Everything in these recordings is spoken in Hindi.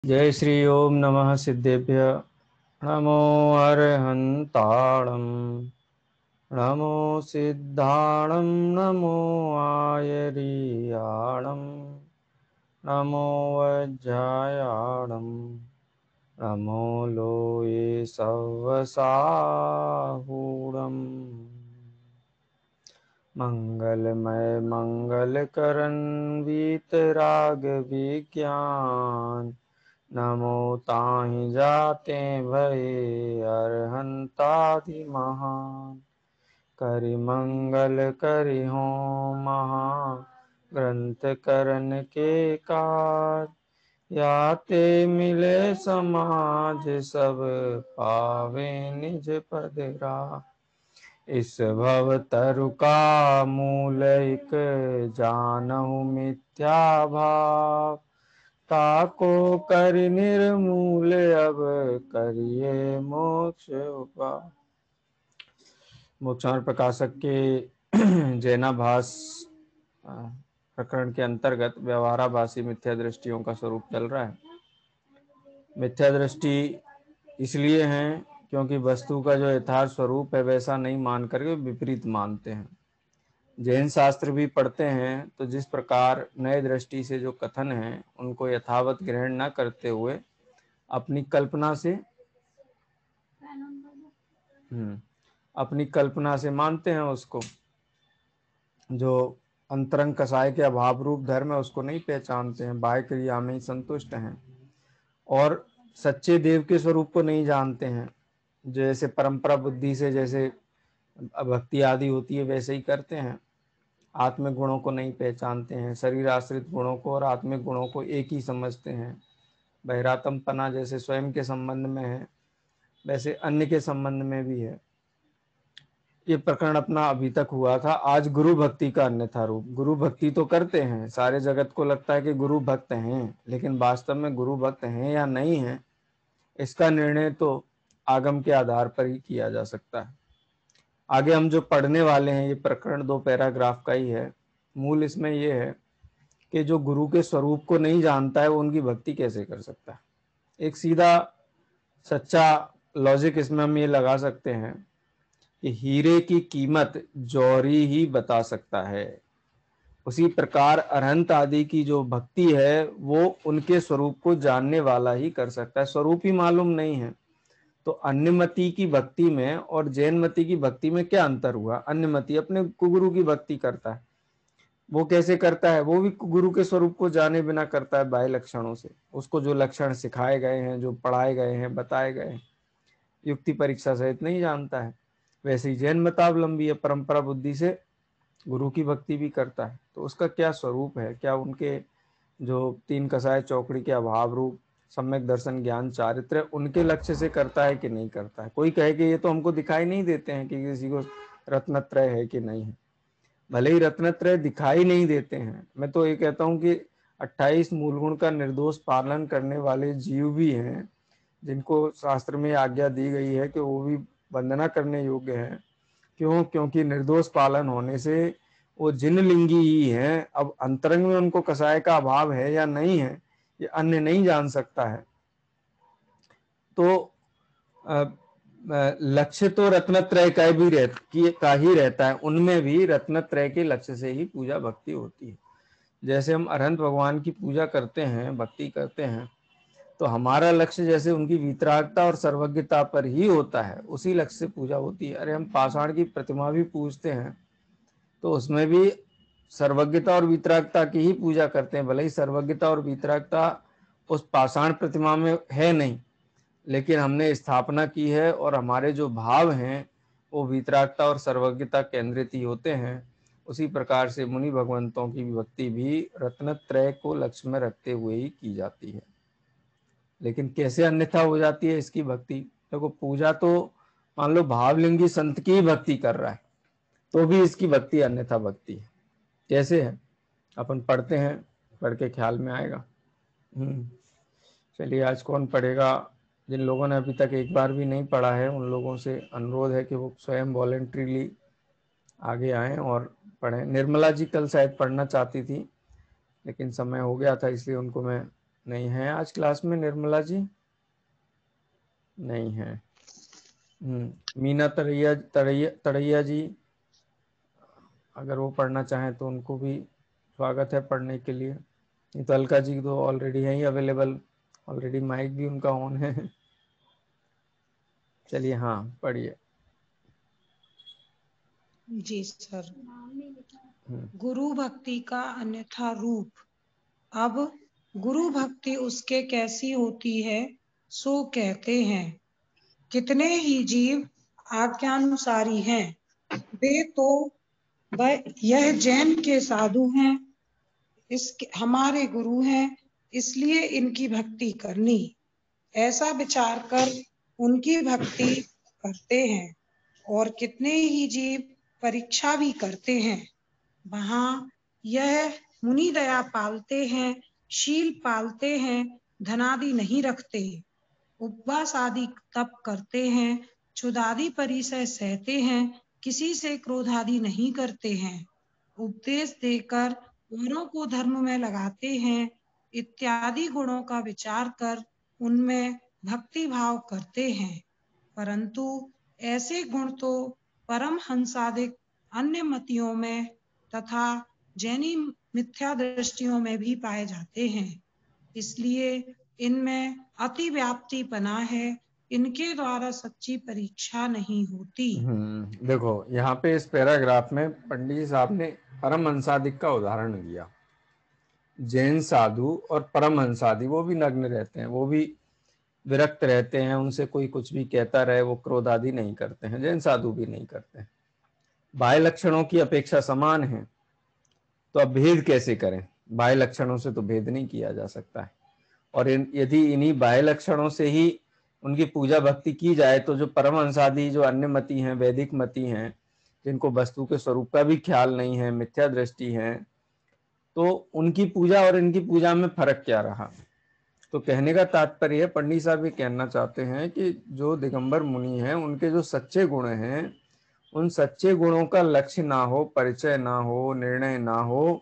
जय श्री ओम नमः सिद्धेभ्य। नमो अर्हन्ताणं नमो सिद्धाणं नमो आयर्याणं नमो वज्रायाणं नमो लोये सवसाहूणम्। मंगलमय मंगलकरण वीतराग विज्ञान नमो ताहि जाते भये अरहंतादि महान। करि मंगल करि हो महा ग्रंथ करन के काज याते मिले समाज सब पावे निज पद राज। इस भव तरु का मूल एक जानहु मिथ्या भाव ताको कर निर्मूल अब करिए मोक्ष उपाय। मोक्षांश प्रकाशक के जैनाभास प्रकरण के अंतर्गत व्यवहाराभासी मिथ्या दृष्टियों का स्वरूप चल रहा है। मिथ्या दृष्टि इसलिए है क्योंकि वस्तु का जो यथार्थ स्वरूप है वैसा नहीं मान करके विपरीत मानते हैं। जैन शास्त्र भी पढ़ते हैं तो जिस प्रकार नए दृष्टि से जो कथन है उनको यथावत ग्रहण न करते हुए अपनी कल्पना से अपनी कल्पना से मानते हैं उसको। जो अंतरंग कसाय के अभाव रूप धर्म है उसको नहीं पहचानते हैं, बाह्य क्रिया में ही संतुष्ट हैं और सच्चे देव के स्वरूप को नहीं जानते हैं। जैसे परंपरा बुद्धि से जैसे भक्ति आदि होती है वैसे ही करते हैं। आत्मिक गुणों को नहीं पहचानते हैं, शरीर आश्रित गुणों को और आत्मिक गुणों को एक ही समझते हैं। बहिरातमपना जैसे स्वयं के संबंध में है वैसे अन्य के संबंध में भी है। ये प्रकरण अपना अभी तक हुआ था। आज गुरु भक्ति का अन्यथा रूप। गुरु भक्ति तो करते हैं, सारे जगत को लगता है कि गुरु भक्त हैं, लेकिन वास्तव में गुरु भक्त हैं या नहीं हैं इसका निर्णय तो आगम के आधार पर ही किया जा सकता है। आगे हम जो पढ़ने वाले हैं ये प्रकरण 2 पैराग्राफ का ही है। मूल इसमें यह है कि जो गुरु के स्वरूप को नहीं जानता है वो उनकी भक्ति कैसे कर सकता है। एक सीधा सच्चा लॉजिक इसमें हम ये लगा सकते हैं कि हीरे की कीमत जौहरी ही बता सकता है। उसी प्रकार अरहंत आदि की जो भक्ति है वो उनके स्वरूप को जानने वाला ही कर सकता है। स्वरूप ही मालूम नहीं है तो अन्यमति की भक्ति में और जैन मति की भक्ति में क्या अंतर हुआ। अन्यमति अपने गुरु की भक्ति करता है, वो कैसे करता है, वो भी गुरु के स्वरूप को जाने बिना करता है बाह्य लक्षणों से। उसको जो लक्षण सिखाए गए हैं, जो पढ़ाए गए हैं, बताए गए हैं, युक्ति परीक्षा सहित नहीं जानता है। वैसे ही जैन मतावलंबी है, परंपरा बुद्धि से गुरु की भक्ति भी करता है। तो उसका क्या स्वरूप है, क्या उनके जो 3 कसाय चौकड़ी के अभाव रूप सम्यक दर्शन ज्ञान चारित्र उनके लक्ष्य से करता है कि नहीं करता है। कोई कहे कि ये तो हमको दिखाई नहीं देते हैं कि किसी को रत्नत्रय है कि नहीं है। भले ही रत्नत्रय दिखाई नहीं देते हैं, मैं तो ये कहता हूँ कि 28 मूल गुण का निर्दोष पालन करने वाले जीव भी हैं जिनको शास्त्र में आज्ञा दी गई है कि वो भी वंदना करने योग्य है। क्यों? क्योंकि निर्दोष पालन होने से वो जिन लिंगी ही हैं। अब अंतरंग में उनको कसाय का अभाव है या नहीं है ये अन्य नहीं जान सकता है। तो लक्ष्य तो रत्नत्रय का ही रहता है। उनमें भी रत्नत्रय के लक्ष्य से ही पूजा भक्ति होती है। जैसे हम अरहंत भगवान की पूजा करते हैं, भक्ति करते हैं, तो हमारा लक्ष्य जैसे उनकी वितरागता और सर्वज्ञता पर ही होता है, उसी लक्ष्य से पूजा होती है। अरे हम पाषाण की प्रतिमा भी पूजते हैं तो उसमें भी सर्वज्ञता और वितरागता की ही पूजा करते हैं। भले ही सर्वज्ञता और वितरागता उस पाषाण प्रतिमा में है नहीं, लेकिन हमने स्थापना की है और हमारे जो भाव हैं वो वितरागता और सर्वज्ञता केंद्रित ही होते हैं। उसी प्रकार से मुनि भगवंतों की भक्ति भी रत्नत्रय को लक्ष्य में रखते हुए ही की जाती है। लेकिन कैसे अन्यथा हो जाती है इसकी भक्ति? देखो, पूजा तो मान लो भावलिंगी संत की ही भक्ति कर रहा है तो भी इसकी भक्ति अन्यथा भक्ति है। कैसे है अपन पढ़ते हैं, पढ़ के ख्याल में आएगा। चलिए आज कौन पढ़ेगा? जिन लोगों ने अभी तक एक बार भी नहीं पढ़ा है उन लोगों से अनुरोध है कि वो स्वयं वॉलेंट्रीली आगे आएं और पढ़ें। निर्मला जी कल शायद पढ़ना चाहती थी लेकिन समय हो गया था इसलिए उनको मैं नहीं है आज क्लास में निर्मला जी? नहीं है। मीना तड़ैया तड़ैया तड़ैया जी, अगर वो पढ़ना चाहें तो उनको भी स्वागत है पढ़ने के लिए। नहीं तो अलका जी तो ऑलरेडी है ही अवेलेबल, ऑलरेडी माइक भी उनका ऑन है। चलिए हाँ पढ़िए। जी सर। गुरु भक्ति का अन्यथा रूप। अब गुरु भक्ति उसके कैसी होती है सो कहते हैं। कितने ही जीव आज्ञानुसारी हैं, वे तो यह जैन के साधु हैं, इसके हमारे गुरु हैं, इसलिए इनकी भक्ति करनी, ऐसा विचार कर उनकी भक्ति करते हैं। और कितने ही जीव परीक्षा भी करते हैं, वहां यह मुनि दया पालते हैं, शील पालते हैं, धनादि नहीं रखते, उपवास आदि तप करते हैं, क्षुधादि परिसय सहते हैं, किसी से क्रोधादि नहीं करते हैं, उपदेश देकर औरों को धर्म में लगाते हैं, इत्यादि गुणों का विचार कर उनमें भक्ति भाव करते हैं। परंतु ऐसे गुण तो परम हंसादिक अन्य मतियों में तथा जैनी मिथ्या दृष्टियों में भी पाए जाते हैं, इसलिए इनमें अति व्याप्ति पना है, इनके द्वारा सच्ची परीक्षा नहीं होती। देखो यहाँ पे इस पैराग्राफ में पंडित जी साहब ने परमहंसादिक का उदाहरण दिया। जैन साधु और परमहंसादि वो भी नग्न रहते हैं, वो भी विरक्त रहते हैं, उनसे कोई कुछ भी कहता रहे वो क्रोध आदि नहीं करते हैं, जैन साधु भी नहीं करते हैं। बाह्य लक्षणों की अपेक्षा समान है, तो अब भेद कैसे करें? बाह्य लक्षणों से तो भेद नहीं किया जा सकता है। और यदि इन्हीं बाह्य लक्षणों से ही उनकी पूजा भक्ति की जाए तो जो परमहंसादि जो अन्य मति हैं, वैदिक मति हैं, जिनको वस्तु के स्वरूप का भी ख्याल नहीं है, मिथ्या दृष्टि है, तो उनकी पूजा और इनकी पूजा में फर्क क्या रहा? तो कहने का तात्पर्य पंडित साहब ये कहना चाहते हैं कि जो दिगंबर मुनि हैं उनके जो सच्चे गुण हैं, उन सच्चे गुणों का लक्ष्य ना हो, परिचय ना हो, निर्णय ना हो,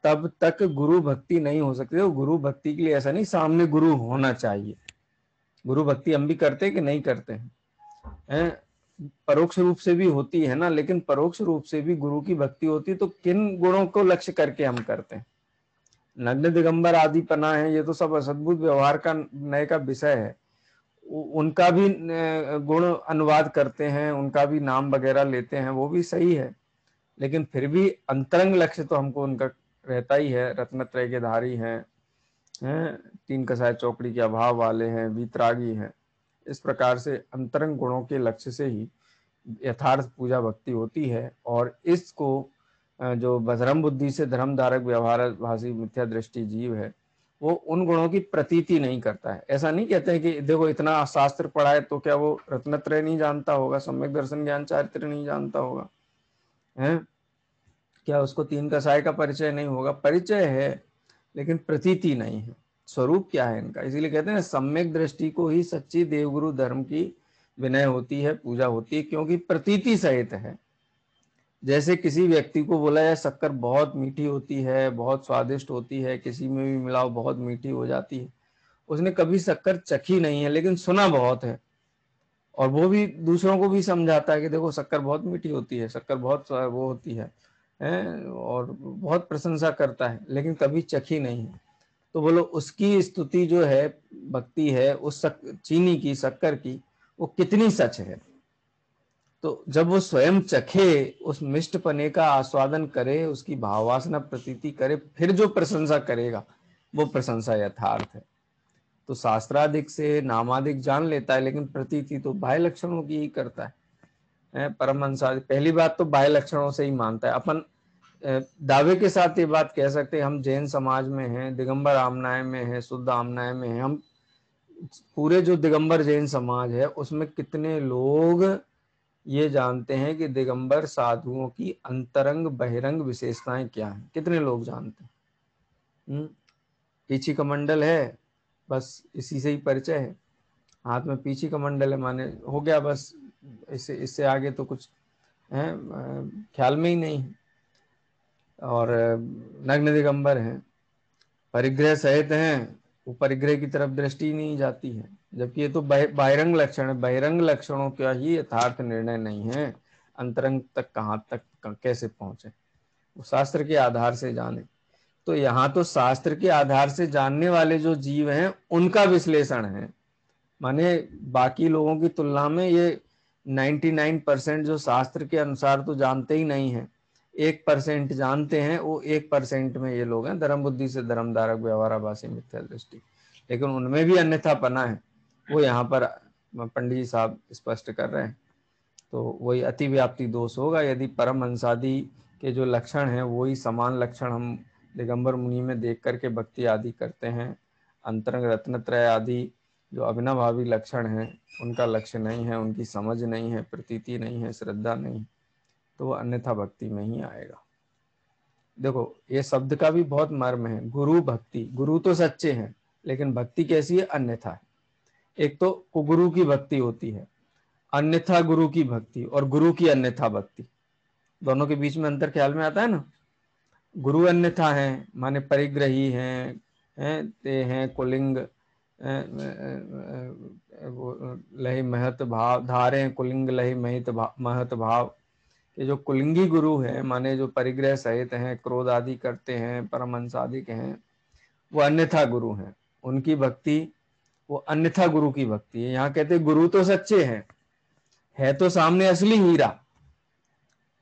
तब तक गुरु भक्ति नहीं हो सकती। तो गुरु भक्ति के लिए ऐसा नहीं सामने गुरु होना चाहिए। गुरु भक्ति हम भी करते हैं कि नहीं करते हैं? परोक्ष रूप से भी होती है ना, लेकिन परोक्ष रूप से भी गुरु की भक्ति होती है तो किन गुणों को लक्ष्य करके हम करते हैं? नग्न दिगंबर आदि पना है, ये तो सब असद्भुत व्यवहार का नए का विषय है। उनका भी गुण अनुवाद करते हैं, उनका भी नाम वगैरह लेते हैं, वो भी सही है, लेकिन फिर भी अंतरंग लक्ष्य तो हमको उनका रहता ही है। रत्नत्रय के धारी हैं, तीन कसाय चौकड़ी के अभाव वाले हैं, वीतरागी हैं। इस प्रकार से अंतरंग गुणों के लक्ष्य से ही यथार्थ पूजा भक्ति होती है। और इसको जो बजरम बुद्धि से धर्मधारक व्यवहार भाषी मिथ्या दृष्टि जीव है, वो उन गुणों की प्रतीति नहीं करता है। ऐसा नहीं कहते हैं कि देखो इतना शास्त्र पढ़ा है तो क्या वो रत्नत्रय नहीं जानता होगा, सम्यक दर्शन ज्ञान चारित्र नहीं जानता होगा, है? क्या उसको तीन कसाय का परिचय नहीं होगा? परिचय है, लेकिन प्रतीति नहीं है। स्वरूप क्या है इनका? इसीलिए कहते हैं सम्यक दृष्टि को ही सच्ची देवगुरु धर्म की विनय होती है, पूजा होती है, क्योंकि प्रतीति सहित है। जैसे किसी व्यक्ति को बोला जाए शक्कर बहुत मीठी होती है, बहुत स्वादिष्ट होती है, किसी में भी मिलाओ बहुत मीठी हो जाती है, उसने कभी शक्कर चखी नहीं है लेकिन सुना बहुत है, और वो भी दूसरों को भी समझाता है कि देखो शक्कर बहुत मीठी होती है, शक्कर बहुत वो होती है, और बहुत प्रशंसा करता है, लेकिन कभी चखी नहीं है। तो बोलो उसकी स्तुति जो है, भक्ति है उस चीनी की, शक्कर की, वो कितनी सच है। तो जब वो स्वयं चखे, उस मिष्ट पने का आस्वादन करे, उसकी भाववासना प्रतीति करे, फिर जो प्रशंसा करेगा वो प्रशंसा यथार्थ है। तो शास्त्राधिक से नामाधिक जान लेता है, लेकिन प्रतीति तो बाह्य लक्षणों की ही करता है। परमहंसादि पहली बात तो बाह्य लक्षणों से ही मानता है। अपन दावे के साथ ये बात कह सकते हैं, हम जैन समाज में हैं, दिगंबर आमनाय में हैं, शुद्ध आमनाय में हैं। हम पूरे जो दिगंबर जैन समाज है उसमें कितने लोग ये जानते हैं कि दिगंबर साधुओं की अंतरंग बहिरंग विशेषताएं क्या हैं? कितने लोग जानते हैं? पीछी कमंडल है, बस इसी से ही परिचय है। हाथ में पीछी कमंडल है माने हो गया बस, इससे इससे आगे तो कुछ है ख्याल में ही नहीं है। और नग्न दिगंबर हैं, परिग्रह सहित हैं, वो परिग्रह की तरफ दृष्टि नहीं जाती है, जबकि ये तो बहिरंग लक्षण है। बहिरंग लक्षणों का ही यथार्थ निर्णय नहीं है, अंतरंग तक कहाँ तक कैसे पहुंचे वो शास्त्र के आधार से जाने। तो यहाँ तो शास्त्र के आधार से जानने वाले जो जीव हैं उनका विश्लेषण है, माने बाकी लोगों की तुलना में ये 99% जो शास्त्र के अनुसार तो जानते ही नहीं है, 1% जानते हैं। वो 1% में ये लोग हैं धर्म बुद्धि से धर्म धारक व्यवहाराभासी मिथ्या दृष्टि, लेकिन उनमें भी अन्यथा पना है, वो यहाँ पर पंडित जी साहब स्पष्ट कर रहे हैं। तो वही अतिव्याप्ति दोष होगा। यदि परम हंसादि के जो लक्षण हैं वही समान लक्षण हम दिगंबर मुनि में देख करके भक्ति आदि करते हैं, अंतरंग रत्नत्रय आदि जो अभिनवभावी लक्षण हैं उनका लक्ष्य नहीं है, उनकी समझ नहीं है, प्रतीति नहीं है, श्रद्धा नहीं, तो वो अन्यथा भक्ति में ही आएगा। देखो ये शब्द का भी बहुत मर्म है। गुरु भक्ति, गुरु तो सच्चे हैं लेकिन भक्ति कैसी है, अन्यथा है। एक तो कुगुरु की भक्ति होती है, अन्यथा गुरु की भक्ति, और गुरु की अन्यथा भक्ति, दोनों के बीच में अंतर ख्याल में आता है ना। गुरु अन्यथा है माने परिग्रही हैं, ते हैं कुलिंग लहि महत भाव धारे, कुलिंग लहि महत भाव के जो कुलिंगी गुरु हैं माने जो परिग्रह सहित हैं, क्रोध आदि करते हैं, परमहंस आदि के हैं, वो अन्यथा गुरु हैं। उनकी भक्ति वो अन्यथा गुरु की भक्ति है। यहाँ कहते गुरु तो सच्चे हैं, है तो सामने असली हीरा,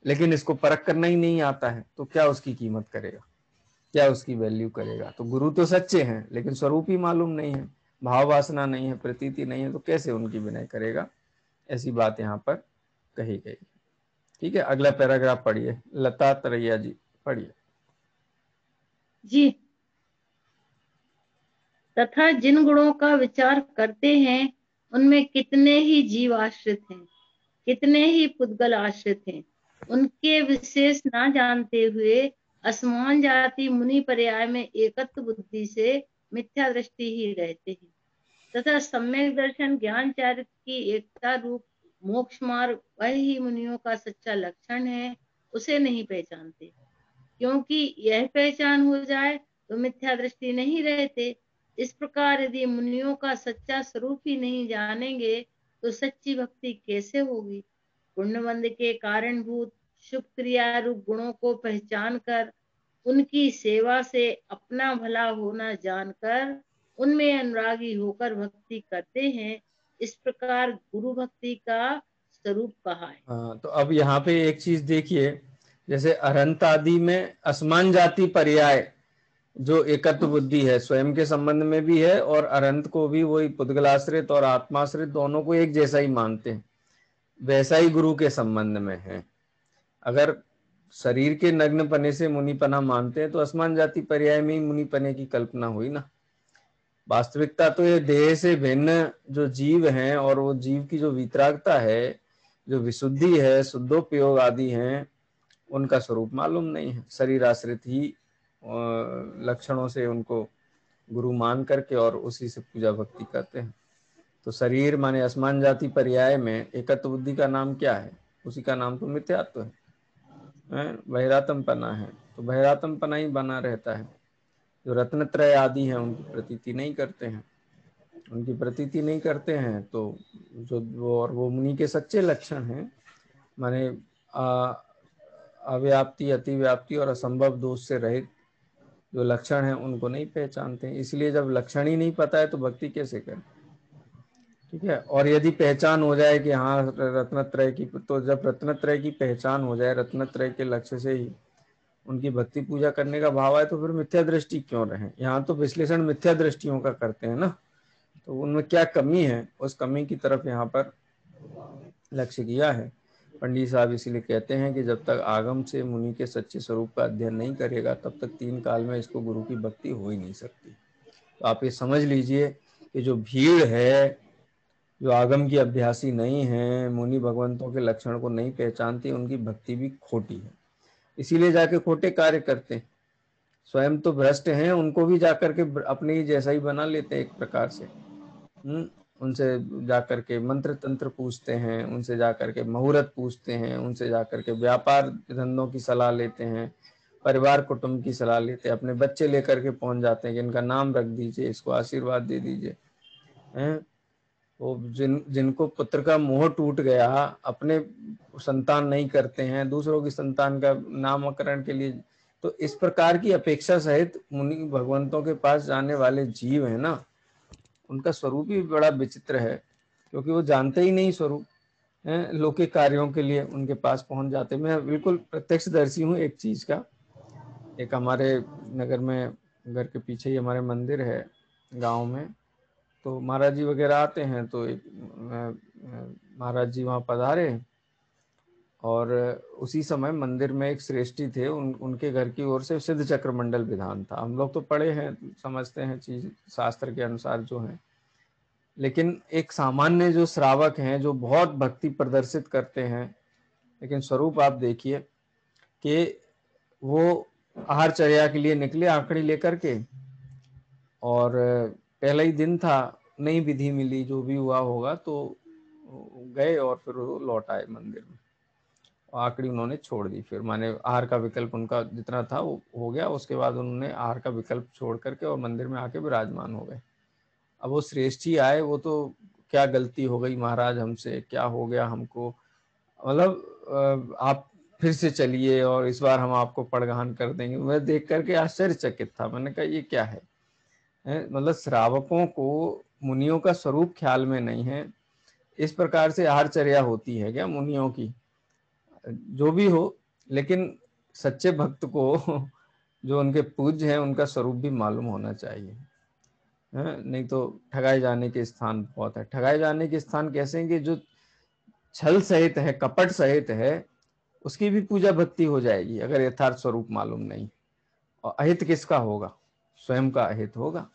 लेकिन इसको परख करना ही नहीं आता है, तो क्या उसकी कीमत करेगा, क्या उसकी वैल्यू करेगा। तो गुरु तो सच्चे हैं लेकिन स्वरूप ही मालूम नहीं है, भाव वासना नहीं है, प्रतीति नहीं है, तो कैसे उनकी विनय करेगा। ऐसी बात यहाँ पर कही गई। ठीक है, अगला पैराग्राफ पढ़िए, लता तरैया जी पढ़िए जी। तथा जिन गुणों का विचार करते हैं उनमें कितने ही जीव आश्रित हैं, कितने ही पुद्गल आश्रित हैं। उनके विशेष ना जानते हुए असमान जाति मुनि पर्याय में एकत्व बुद्धि से मिथ्या दृष्टि ही रहते हैं, तथा सम्यक दर्शन ज्ञान चारित्र की एकता रूप मोक्ष मार्ग वह ही मुनियों का सच्चा लक्षण है, उसे नहीं पहचानते। क्योंकि यह पहचान हो जाए तो मिथ्या दृष्टि नहीं रहते। इस प्रकार यदि मुनियों का सच्चा स्वरूप ही नहीं जानेंगे तो सच्ची भक्ति कैसे होगी। पुण्यबंध के कारणभूत शुभ क्रिया रूप गुणों को पहचान कर उनकी सेवा से अपना भला होना जानकर उनमें अनुरागी होकर भक्ति करते हैं। इस प्रकार गुरु भक्ति का स्वरूप कहा है। हाँ, तो अब यहाँ पे एक चीज देखिए, जैसे अरहंत आदि में असमान जाति पर्याय जो एकत्व बुद्धि है स्वयं के संबंध में भी है, और अरहंत को भी वही पुद्गलाश्रित और आत्माश्रित दोनों को एक जैसा ही मानते हैं, वैसा ही गुरु के संबंध में है। अगर शरीर के नग्न पने से मुनिपना मानते हैं तो असमान जाति पर्याय में ही मुनिपने की कल्पना हुई ना। वास्तविकता तो ये देह से भिन्न जो जीव हैं और वो जीव की जो वितरागता है, जो विशुद्धि है, शुद्धोपयोग आदि हैं, उनका स्वरूप मालूम नहीं है। शरीर आश्रित ही लक्षणों से उनको गुरु मान करके और उसी से पूजा भक्ति करते हैं। तो शरीर माने असमान जाति पर्याय में एकत्व बुद्धि का नाम क्या है, उसी का नाम तो मिथ्यात्व है, बहिरातम पना है। तो बहिरातम पना ही बना रहता है। जो रत्नत्रय आदि हैं उनकी प्रतीति नहीं करते हैं, उनकी प्रतीति नहीं करते हैं, तो जो वो मुनि के सच्चे लक्षण हैं, माने अव्याप्ति, अतिव्याप्ति और असंभव दोष से रहित जो लक्षण हैं उनको नहीं पहचानते हैं। इसलिए जब लक्षण ही नहीं पता है तो भक्ति कैसे करें। ठीक है, और यदि पहचान हो जाए कि हाँ रत्नत्रय की, तो जब रत्नत्रय की पहचान हो जाए, रत्नत्रय के लक्ष्य से ही उनकी भक्ति पूजा करने का भाव आए, तो फिर मिथ्या दृष्टि क्यों रहे। यहाँ तो विश्लेषण मिथ्या दृष्टियों का करते हैं ना, तो उनमें क्या कमी है, उस कमी की तरफ यहाँ पर लक्ष्य किया है पंडित साहब। इसीलिए कहते हैं कि जब तक आगम से मुनि के सच्चे स्वरूप का अध्ययन नहीं करेगा तब तक 3 काल में इसको गुरु की भक्ति हो ही नहीं सकती। तो आप ये समझ लीजिए कि जो भीड़ है, जो आगम की अभ्यासी नहीं है, मुनि भगवंतों के लक्षण को नहीं पहचानती, उनकी भक्ति भी खोटी है, इसीलिए जाके खोटे कार्य करते हैं। स्वयं तो भ्रष्ट हैं, उनको भी जाकर के अपने ही जैसा ही बना लेते हैं एक प्रकार से। उनसे जाकर के मंत्र तंत्र पूछते हैं, उनसे जाकर के मुहूर्त पूछते हैं, उनसे जाकर के व्यापार धंधों की सलाह लेते हैं, परिवार कुटुंब की सलाह लेते हैं, अपने बच्चे लेकर के पहुंच जाते हैं कि इनका नाम रख दीजिए, इसको आशीर्वाद दे दीजिए हैं। वो जिनको पुत्र का मोह टूट गया, अपने संतान नहीं करते हैं, दूसरों की संतान का नामकरण के लिए, तो इस प्रकार की अपेक्षा सहित मुनि भगवंतों के पास जाने वाले जीव है ना, उनका स्वरूप ही बड़ा विचित्र है, क्योंकि वो जानते ही नहीं स्वरूप है, लौकिक कार्यों के लिए उनके पास पहुंच जाते। मैं बिल्कुल प्रत्यक्षदर्शी हूँ एक चीज का। एक हमारे नगर में, घर के पीछे ही हमारे मंदिर है गांव में, तो महाराज जी वगैरह आते हैं, तो एक महाराज जी वहाँ पधारे और उसी समय मंदिर में एक श्रेष्ठी थे, उनके घर की ओर से सिद्ध चक्र मंडल विधान था। हम लोग तो पढ़े हैं, समझते हैं चीज शास्त्र के अनुसार जो है, लेकिन एक सामान्य जो श्रावक हैं, जो बहुत भक्ति प्रदर्शित करते हैं, लेकिन स्वरूप आप देखिए कि वो आहारचर्या के लिए निकले आंकड़ी लेकर के, और पहला ही दिन था, नई विधि मिली, जो भी हुआ होगा, तो गए और फिर वो लौट आए मंदिर में, आखिरी उन्होंने छोड़ दी। फिर माने आहार का विकल्प उनका जितना था वो हो गया, उसके बाद उन्होंने आहार का विकल्प छोड़ करके और मंदिर में आके विराजमान हो गए। अब वो श्रेष्ठी आए, वो तो क्या गलती हो गई महाराज हमसे, क्या हो गया हमको, मतलब आप फिर से चलिए और इस बार हम आपको पड़गान कर देंगे। मैं देख करके आश्चर्यचकित था, मैंने कहा ये क्या है, मतलब श्रावकों को मुनियों का स्वरूप ख्याल में नहीं है। इस प्रकार से आहारचर्या होती है क्या मुनियों की? जो भी हो, लेकिन सच्चे भक्त को जो उनके पूज्य हैं उनका स्वरूप भी मालूम होना चाहिए, नहीं तो ठगाए जाने के स्थान बहुत है। ठगाए जाने के स्थान कैसे हैं कि जो छल सहित है, कपट सहित है, उसकी भी पूजा भक्ति हो जाएगी अगर यथार्थ स्वरूप मालूम नहीं। और अहित किसका होगा? स्वयं का अहित होगा।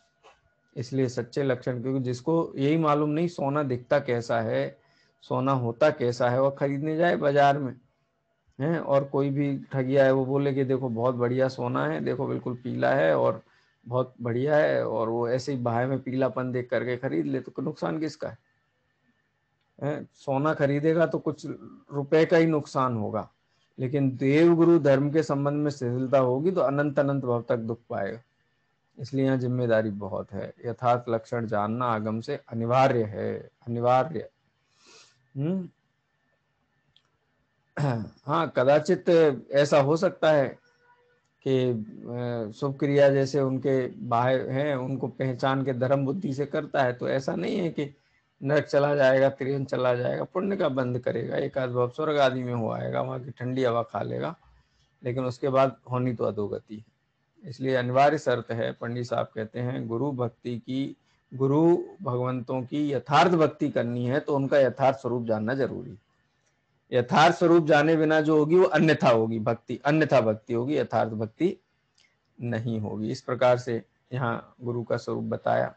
इसलिए सच्चे लक्षण, क्योंकि जिसको यही मालूम नहीं सोना दिखता कैसा है, सोना होता कैसा है, और खरीदने जाए बाजार में हैं, और कोई भी ठगिया है वो बोले कि देखो बहुत बढ़िया सोना है, देखो बिल्कुल पीला है और बहुत बढ़िया है, और वो ऐसे ही बाहे में पीलापन देख करके खरीद ले, तो नुकसान किसका है? सोना खरीदेगा तो कुछ रुपए का ही नुकसान होगा, लेकिन देव गुरु धर्म के संबंध में शिथिलता होगी तो अनंत अनंत भव तक दुख पाएगा। इसलिए यहाँ जिम्मेदारी बहुत है, यथार्थ लक्षण जानना आगम से अनिवार्य है, अनिवार्य। हाँ, कदाचित ऐसा हो सकता है कि शुभ क्रिया जैसे उनके बाहे हैं, उनको पहचान के धर्म बुद्धि से करता है, तो ऐसा नहीं है कि नरक चला जाएगा, त्रियन चला जाएगा, पुण्य का बंद करेगा, एक आध बार स्वर्ग आदि में हो आएगा, वहाँ की ठंडी हवा खा लेगा, लेकिन उसके बाद होनी तो अधोगति है। इसलिए अनिवार्य शर्त है, पंडित साहब कहते हैं, गुरु भक्ति की, गुरु भगवंतों की यथार्थ भक्ति करनी है तो उनका यथार्थ स्वरूप जानना जरूरी है। यथार्थ स्वरूप जाने बिना जो होगी वो अन्यथा होगी भक्ति, अन्यथा भक्ति होगी, यथार्थ भक्ति नहीं होगी। इस प्रकार से यहाँ गुरु का स्वरूप बताया,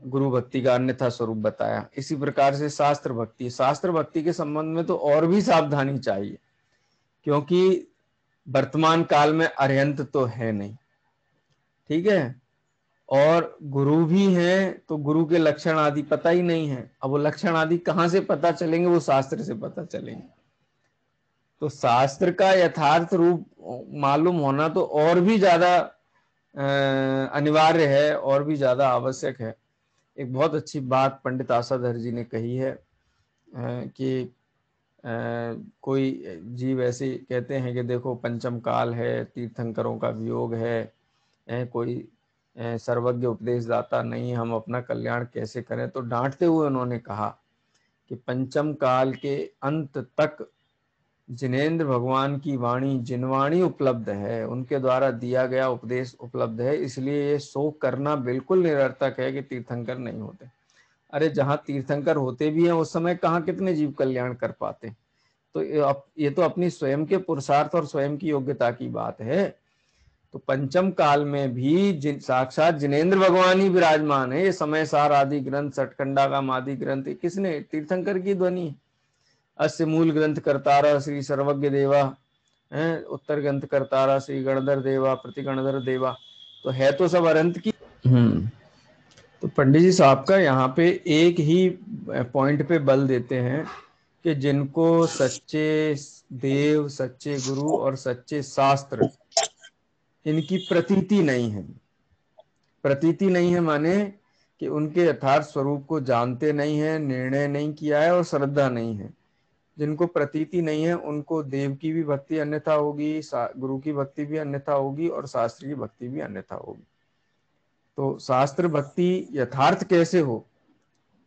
गुरु भक्ति का अन्यथा स्वरूप बताया। इसी प्रकार से शास्त्र भक्ति, शास्त्र भक्ति के संबंध में तो और भी सावधानी चाहिए, क्योंकि वर्तमान काल में अरिहंत तो है नहीं, ठीक है, और गुरु भी हैं तो गुरु के लक्षण आदि पता ही नहीं है। अब वो लक्षण आदि कहाँ से पता चलेंगे? वो शास्त्र से पता चलेंगे। तो शास्त्र का यथार्थ रूप मालूम होना तो और भी ज्यादा अनिवार्य है, और भी ज्यादा आवश्यक है। एक बहुत अच्छी बात पंडित आशाधर जी ने कही है कि कोई जीव ऐसे कहते हैं कि देखो पंचम काल है, तीर्थंकरों का वियोग है, कोई सर्वज्ञ उपदेशदाता नहीं, हम अपना कल्याण कैसे करें? तो डांटते हुए उन्होंने कहा कि पंचम काल के अंत तक जिनेंद्र भगवान की वाणी, जिनवाणी उपलब्ध है, उनके द्वारा दिया गया उपदेश उपलब्ध है, इसलिए ये शोक करना बिल्कुल निरर्थक है कि तीर्थंकर नहीं होते। अरे जहाँ तीर्थंकर होते भी हैं उस समय कहाँ कितने जीव कल्याण कर पाते? तो ये तो अपनी स्वयं के पुरुषार्थ और स्वयं की योग्यता की बात है। तो पंचम काल में भी साक्षात जिनेंद्र भगवान ही विराजमान है। ये समय सार आदि ग्रंथ, सटखंडा का आदि ग्रंथ किसने? तीर्थंकर की ध्वनि। अस्य मूल ग्रंथ करतारा श्री सर्वज्ञ देवा, उत्तर ग्रंथ करतारा श्री गणधर देवा, प्रति गणधर देवा, तो है तो सब अरंत की। तो पंडित जी साहब का यहाँ पे एक ही पॉइंट पे बल देते हैं कि जिनको सच्चे देव, सच्चे गुरु और सच्चे शास्त्र इनकी प्रतीति नहीं है। प्रतीति नहीं है माने कि उनके यथार्थ स्वरूप को जानते नहीं है, निर्णय नहीं किया है और श्रद्धा नहीं है। जिनको प्रतीति नहीं है उनको देव की भी भक्ति अन्यथा होगी, गुरु की भक्ति भी अन्यथा होगी और शास्त्र की भक्ति भी अन्यथा होगी। तो शास्त्र भक्ति यथार्थ कैसे हो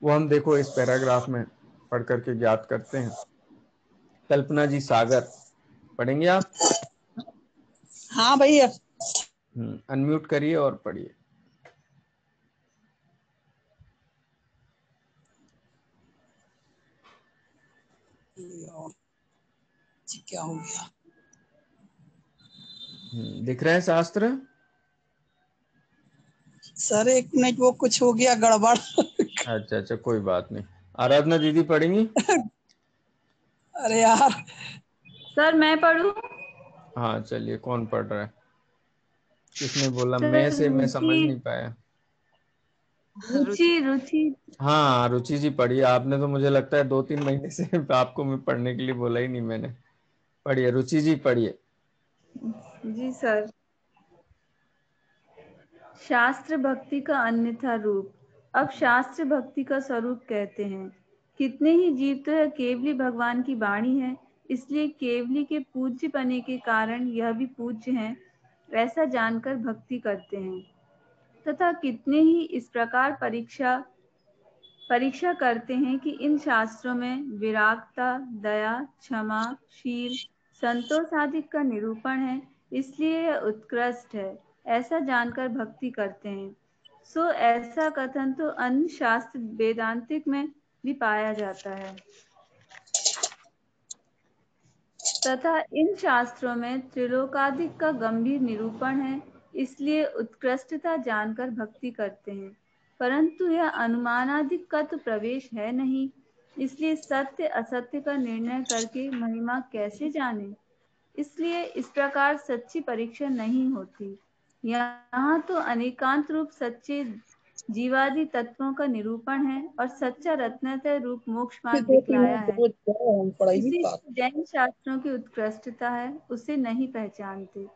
वो हम देखो इस पैराग्राफ में पढ़ करके ज्ञात करते हैं। कल्पना जी सागर पढ़ेंगे आप? हाँ भैया। अनम्यूट करिए और पढ़िए। क्या हो गया? दिख रहे हैं शास्त्र? सर एक मिनट, वो कुछ हो गया गड़बड़। अच्छा कोई बात नहीं। आराधना दीदी पढ़ेंगी? अरे यार। सर मैं पढ़ूं? हाँ चलिए, कौन पढ़ रहा है? किसने बोला मैं से? मैं समझ नहीं पाया। रुचि। हाँ रुचि जी पढ़िए। आपने तो मुझे लगता है 2-3 महीने से आपको मैं पढ़ने के लिए बोला ही नहीं मैंने। पढ़िए रुचि जी पढ़िए। जी सर। शास्त्र भक्ति का अन्यथा रूप। अब शास्त्र भक्ति का स्वरूप कहते हैं। कितने ही जीव तो यह केवली भगवान की वाणी है, इसलिए केवली के पूज्य बने के कारण यह भी पूज्य हैं, ऐसा जानकर भक्ति करते हैं। तथा कितने ही इस प्रकार परीक्षा करते हैं कि इन शास्त्रों में विरागता, दया, क्षमा, शील, संतोष आदि का निरूपण है, इसलिए यह उत्कृष्ट है, ऐसा जानकर भक्ति करते हैं। सो ऐसा कथन तो अन्य शास्त्र वेदांतिक में भी पाया जाता है। तथा इन शास्त्रों में त्रिलोकादिक का गंभीर निरूपण है, इसलिए उत्कृष्टता जानकर भक्ति करते हैं। परंतु यह अनुमानादिक का तो प्रवेश है नहीं, इसलिए सत्य असत्य का निर्णय करके महिमा कैसे जाने? इसलिए इस प्रकार सच्ची परीक्षा नहीं होती। यहाँ तो अनेकांत रूप सच्चे जीवादि तत्वों का निरूपण है और सच्चा रत्नत्रय रूप मोक्ष मार्ग दिखलाया है। इसी जैन शास्त्रों की उत्कृष्टता है, उसे नहीं पहचानते,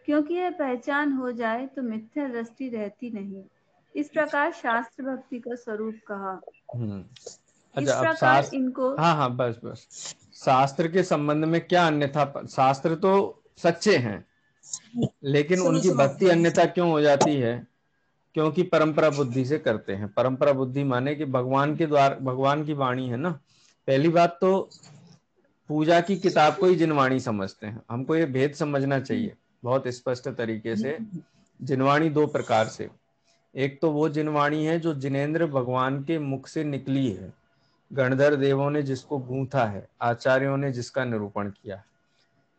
क्योंकि यह पहचान हो जाए तो मिथ्या दृष्टि रहती नहीं। इस प्रकार शास्त्र भक्ति का स्वरूप कहा। अच्छा अब शास्त्र, इनको हाँ बस शास्त्र के संबंध में क्या अन्यथा? शास्त्र तो सच्चे हैं लेकिन उनकी भक्ति अन्यथा क्यों हो जाती है? क्योंकि परंपरा बुद्धि से करते हैं। परंपरा बुद्धि माने कि भगवान के द्वारा, भगवान की वाणी है ना। पहली बात तो पूजा की किताब को ही जिनवाणी समझते हैं। हमको ये भेद समझना चाहिए बहुत स्पष्ट तरीके से। जिनवाणी दो प्रकार से, एक तो वो जिनवाणी है जो जिनेंद्र भगवान के मुख से निकली है, गणधर देवों ने जिसको गूंथा है, आचार्यों ने जिसका निरूपण किया।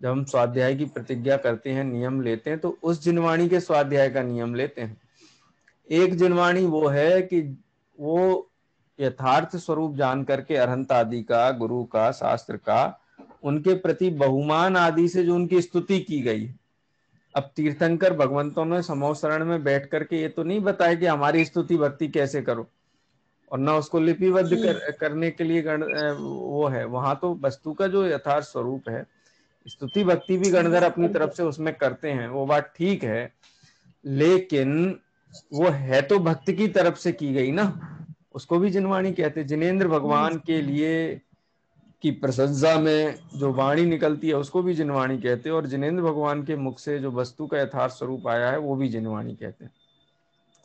जब हम स्वाध्याय की प्रतिज्ञा करते हैं, नियम लेते हैं, तो उस जिनवाणी के स्वाध्याय का नियम लेते हैं। एक जिनवाणी वो है कि वो यथार्थ स्वरूप जान करके अरहंत आदि का, गुरु का, शास्त्र का, उनके प्रति बहुमान आदि से जो उनकी स्तुति की गई। अब तीर्थंकर भगवंतों ने समूह शरण में बैठ करके ये तो नहीं बताया कि हमारी स्तुति भक्ति कैसे करो, और ना उसको लिपिबद्ध करने के लिए वो है। वहां तो वस्तु का जो यथार्थ स्वरूप है, स्तुति भक्ति भी गणधर अपनी तरफ से उसमें करते हैं, वो बात ठीक है, लेकिन वो है तो भक्त की तरफ से की गई ना, उसको भी जिनवाणी कहते। जिनेंद्र भगवान के लिए की प्रशंसा में जो वाणी निकलती है उसको भी जिनवाणी कहते हैं, और जिनेंद्र भगवान के मुख से जो वस्तु का यथार्थ स्वरूप आया है वो भी जिनवाणी कहते हैं।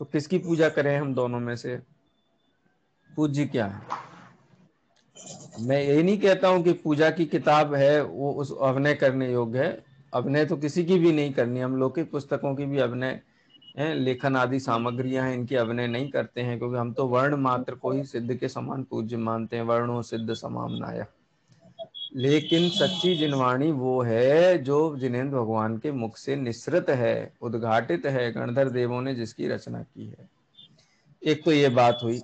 तो किसकी पूजा करें हम दोनों में से? पूज्य क्या है? मैं यही नहीं कहता हूं कि पूजा की किताब है वो उस अभिनय करने योग्य है। अभिनय तो किसी की भी नहीं करनी। हम लौकिक पुस्तकों की भी अभिनय है, लेखन आदि सामग्रियां हैं, इनकी अभिनय नहीं करते हैं, क्योंकि हम तो वर्ण मात्र को ही सिद्ध के समान पूज्य मानते हैं। वर्णो सिद्ध समामनाया। लेकिन सच्ची जिनवाणी वो है जो जिनेंद्र भगवान के मुख से निसृत है, उद्घाटित है, गणधर देवों ने जिसकी रचना की है। एक तो ये बात हुई।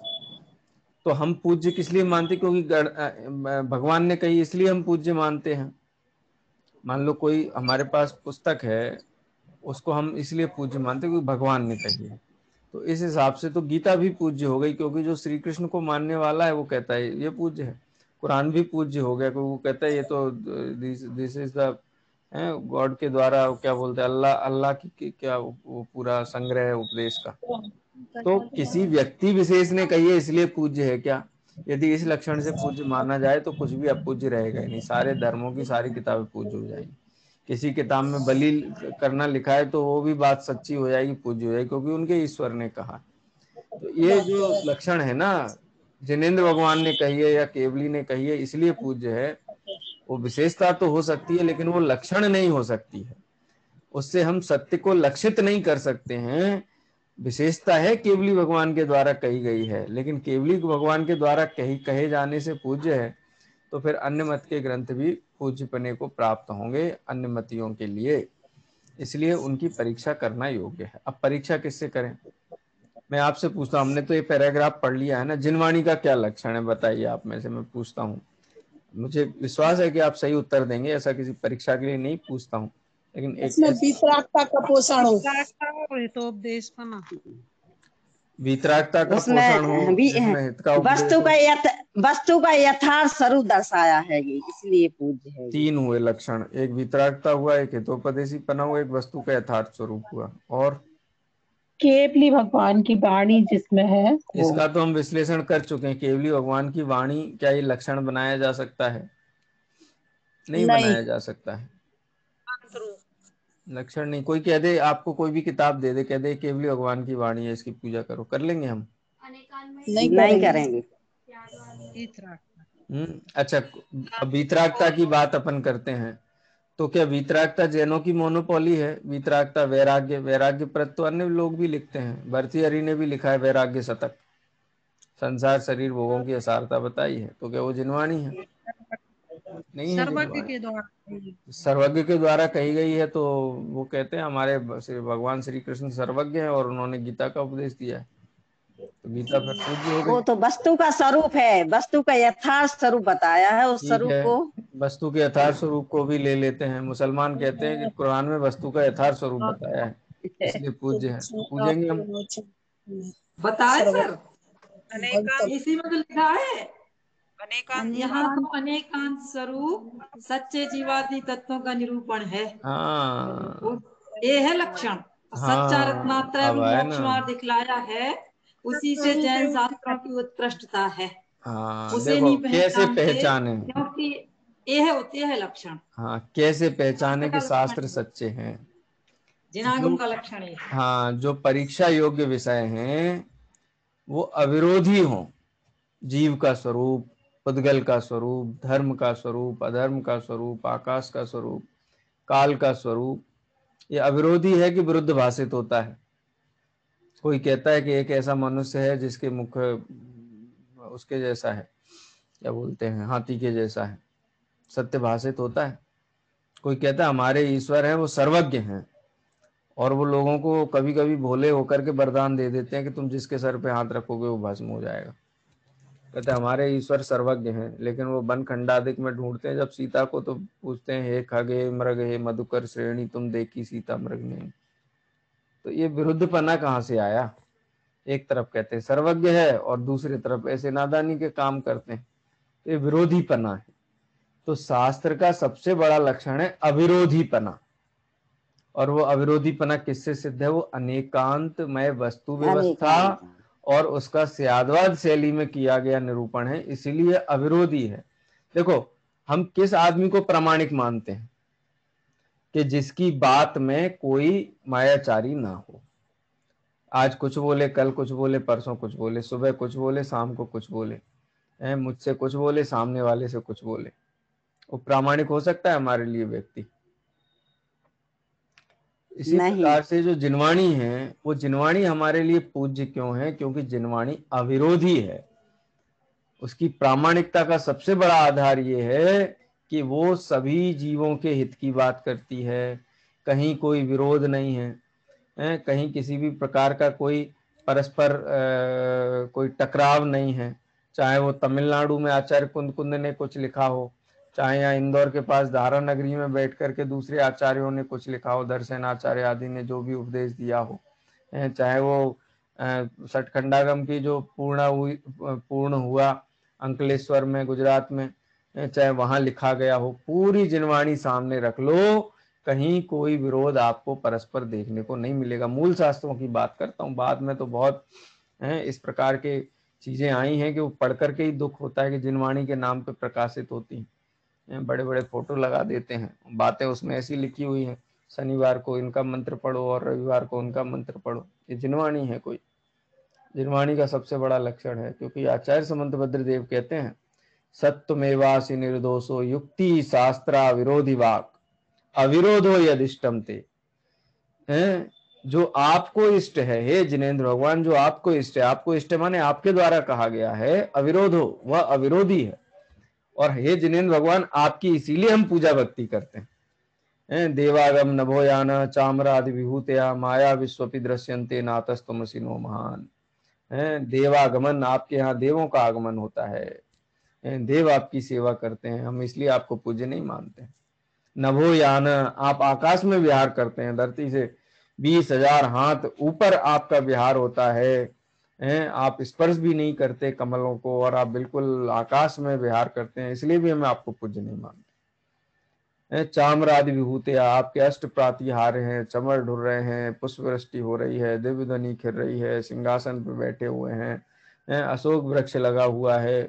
तो हम पूज्य किस लिए मानते? क्योंकि भगवान ने कही, इसलिए हम पूज्य मानते हैं। मान लो कोई हमारे पास पुस्तक है, उसको हम इसलिए पूज्य मानते हैं क्योंकि भगवान ने कही है। तो इस हिसाब से तो गीता भी पूज्य हो गई, क्योंकि जो श्री कृष्ण को मानने वाला है वो कहता है ये पूज्य है। कुरान भी पूज्य हो गया, क्योंकि वो कहता है ये तो दिस इज द गॉड के द्वारा क्या बोलते हैं, अल्लाह की क्या वो पूरा संग्रह है उपदेश का। तो किसी व्यक्ति विशेष ने कही है इसलिए पूज्य है क्या? यदि इस लक्षण से पूज्य माना जाए तो कुछ भी अपूज्य रहेगा ही नहीं, सारे धर्मों की सारी किताबें पूज्य हो जाएंगी। किसी किताब में बलि करना लिखा है तो वो भी बात सच्ची हो जाएगी, पूज्य हो जाएगी, क्योंकि उनके ईश्वर ने कहा। तो ये जो लक्षण है ना, जिनेंद्र भगवान ने कही है या केवली ने कही है इसलिए पूज्य है, वो विशेषता तो हो सकती है लेकिन वो लक्षण नहीं हो सकती है, उससे हम सत्य को लक्षित नहीं कर सकते हैं। विशेषता है केवली भगवान के द्वारा कही गई है, लेकिन केवली भगवान के द्वारा कहे जाने से पूज्य है, तो फिर अन्य मत के ग्रंथ भी पूज्यपने को प्राप्त होंगे अन्य मतियों के लिए, इसलिए उनकी परीक्षा करना योग्य है। अब परीक्षा किससे करें? मैं आपसे पूछता हूं, हमने तो ये पैराग्राफ पढ़ लिया है ना, जिनवाणी का क्या लक्षण है बताइए आप में से। मैं पूछता हूँ, मुझे विश्वास है कि आप सही उत्तर देंगे, ऐसा किसी परीक्षा के लिए नहीं पूछता हूँ, लेकिन एक वितरागता का पोषण हो, वितरागता का उसमें पोषण हो, जिसमें हित का उपदेश हो। वस्तु का यथार्थ स्वरूप दर्शाया है, ये इसलिए पूज्य है। 3 हुए लक्षण, एक वितरागता हुआ, एक हितोपदेशी पना हुआ, एक वस्तु का यथार्थ स्वरूप हुआ, और केवली भगवान की वाणी जिसमें है वो। इसका तो हम विश्लेषण कर चुके हैं। केवली भगवान की वाणी, क्या ये लक्षण बनाया जा सकता है? नहीं बनाया जा सकता है, लक्षण नहीं। कोई कह दे, आपको कोई भी किताब दे दे, कह दे केवली भगवान की वाणी है, इसकी पूजा करो, कर लेंगे हम? नहीं करेंगे। अच्छा, वितरागता की बात अपन करते हैं, तो क्या वितरागता जैनों की मोनोपोली है? वितरागता वैराग्य, वैराग्य प्रत तो अन्य लोग भी लिखते हैं, भर्तृहरि ने भी लिखा है वैराग्य शतक, संसार शरीर भोगों की असारता बताई है, तो क्या वो जिनवाणी है? नहीं है जिनवाणी, सर्वज्ञ के द्वारा कही गई है। तो वो कहते हैं हमारे भगवान श्री कृष्ण सर्वज्ञ है और उन्होंने गीता का उपदेश दिया है, तो गीता फिर पूज्य हो गई। वो तो वस्तु का स्वरूप है, वस्तु का यथार्थ स्वरूप बताया है, उस स्वरूप को, वस्तु के यथार्थ स्वरूप को भी ले लेते हैं। मुसलमान कहते हैं कि कुरान में वस्तु का यथार्थ स्वरूप बताया है, इसलिए पूज्य है, तो पूजेंगे हम। बताए सर, इसी में तो लिखा है यहाँ तो अनेकांत स्वरूप सच्चे जीवादि तत्वों का निरूपण है। हाँ, ये है लक्षण। सच्चा रत्नात्रय मोक्षमार्ग दिखलाया है, उसी से जैन शास्त्रों की उत्कृष्टता है। हाँ, उसे देखो नहीं कैसे पहचाने, क्योंकि ये होते हैं लक्षण। हाँ, कैसे पहचाने कि शास्त्र सच्चे हैं? जिनागम का लक्षण है। हाँ, जो परीक्षा योग्य विषय हैं वो अविरोधी हों, जीव का स्वरूप, पुद्गल का स्वरूप, धर्म का स्वरूप, अधर्म का स्वरूप, आकाश का स्वरूप, काल का स्वरूप, ये अविरोधी है कि विरुद्ध भाषित होता है। कोई कहता है कि एक ऐसा मनुष्य है जिसके मुख उसके जैसा है, क्या बोलते हैं, हाथी के जैसा है, सत्य भाषित होता है। कोई कहता है हमारे ईश्वर हैं वो सर्वज्ञ हैं, और वो लोगों को कभी कभी भोले होकर के वरदान दे देते हैं कि तुम जिसके सर पे हाथ रखोगे वो भस्म हो जाएगा। कहते हैं हमारे ईश्वर सर्वज्ञ हैं, लेकिन वो वन खंडादिक में ढूंढते हैं जब सीता को, तो पूछते हैं हे खग हे मृग हे मधुकर श्रेणी तुम देखी सीता मृग ने। तो ये विरुद्धपना कहाँ से आया? एक तरफ कहते हैं सर्वज्ञ है और दूसरी तरफ ऐसे नादानी के काम करते हैं, ये विरोधीपना है। तो शास्त्र का सबसे बड़ा लक्षण है अविरोधीपना, और वो अविरोधीपना किससे सिद्ध है? वो अनेकांतमय वस्तु व्यवस्था और उसका स्याद्वाद शैली में किया गया निरूपण है, इसीलिए अविरोधी है। देखो, हम किस आदमी को प्रामाणिक मानते हैं? कि जिसकी बात में कोई मायाचारी ना हो। आज कुछ बोले, कल कुछ बोले, परसों कुछ बोले, सुबह कुछ बोले, शाम को कुछ बोले, मुझसे कुछ बोले, सामने वाले से कुछ बोले, वो प्रामाणिक हो सकता है हमारे लिए व्यक्ति? इसी प्रकार से जो जिनवाणी है, वो जिनवाणी हमारे लिए पूज्य क्यों है? क्योंकि जिनवाणी अविरोधी है। उसकी प्रामाणिकता का सबसे बड़ा आधार ये है कि वो सभी जीवों के हित की बात करती है, कहीं कोई विरोध नहीं है, कहीं किसी भी प्रकार का कोई परस्पर कोई टकराव नहीं है। चाहे वो तमिलनाडु में आचार्य कुंद ने कुछ लिखा हो, चाहे यहाँ इंदौर के पास धारा नगरी में बैठ करके दूसरे आचार्यों ने कुछ लिखा हो, दर्शन आचार्य आदि ने जो भी उपदेश दिया हो, चाहे वो सठखंडागम की जो पूर्ण हुआ अंकलेश्वर में, गुजरात में, चाहे वहां लिखा गया हो, पूरी जिनवाणी सामने रख लो, कहीं कोई विरोध आपको परस्पर देखने को नहीं मिलेगा। मूल शास्त्रों की बात करता हूँ, बाद में तो बहुत इस प्रकार के चीजें आई हैं कि वो पढ़ करके ही दुख होता है कि जिनवाणी के नाम पे प्रकाशित होती हैं, बड़े बड़े फोटो लगा देते हैं, बातें उसमें ऐसी लिखी हुई हैं, शनिवार को इनका मंत्र पढ़ो और रविवार को उनका मंत्र पढ़ो। ये जिनवाणी है कोई? जिनवाणी का सबसे बड़ा लक्षण है, क्योंकि आचार्य समंतभद्र देव कहते हैं सत्यमेवासि निर्दोषो युक्ति शास्त्रा विरोधी वाक अविरोधो यदिष्टम ते। जो आपको इष्ट है, हे जिनेन्द्र भगवान, जो आपको इष्ट है, आपको इष्ट माने आपके द्वारा कहा गया है, अविरोधो, वह अविरोधी है। और हे जिनेन्द्र भगवान, आपकी इसीलिए हम पूजा भक्ति करते हैं। देवागम नभोयान चामरादि विभूतया माया विश्वपि दृश्यन्ते नातस्तमसि नो महान। देवागमन, आपके यहाँ देवों का आगमन होता है, देव आपकी सेवा करते हैं, हम इसलिए आपको पूज्य नहीं मानते। नभोयान, आप आकाश में विहार करते हैं, धरती से 20,000 हाथ ऊपर आपका विहार होता है, आप स्पर्श भी नहीं करते कमलों को, और आप बिल्कुल आकाश में विहार करते हैं, इसलिए भी हम आपको पूज्य नहीं मानते। चामरादि विभूते, आपके अष्ट प्रातिहार हैं, चमर ढुर रहे हैं, पुष्प वृष्टि हो रही है, दिव्य ध्वनि खिल रही है, सिंहासन पर बैठे हुए हैं, अशोक वृक्ष लगा हुआ है,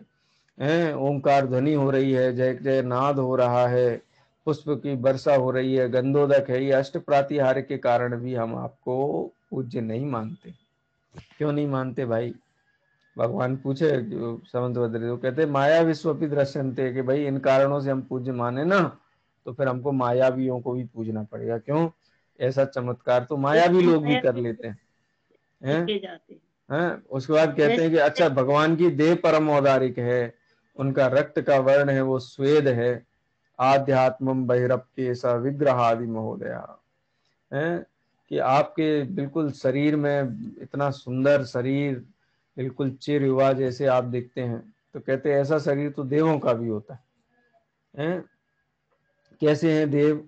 ओंकार ध्वनि हो रही है, जय जय नाद हो रहा है, पुष्प की वर्षा हो रही है, गंधोदक है, ये अष्ट प्रातिहार के कारण भी हम आपको पूज्य नहीं मानते। क्यों नहीं मानते भाई? भगवान पूछे समंतभद्र, तो कहते माया विश्वपि दृश्यन्ते, कि भाई इन कारणों से हम पूज्य माने ना, तो फिर हमको मायावियों को भी पूजना पड़ेगा। क्यों? ऐसा चमत्कार तो मायावी लोग भी कर लेते हैं। उसके बाद कहते हैं कि अच्छा, भगवान की देह परम औदारिक है, उनका रक्त का वर्ण है वो स्वेद है, आध्यात्मम बहिरप्येसा विग्रहादि महोदया, है कि आपके बिल्कुल शरीर में इतना सुंदर शरीर, बिल्कुल चिर युवा जैसे आप दिखते हैं। तो कहते हैं ऐसा शरीर तो देवों का भी होता है। कैसे हैं देव?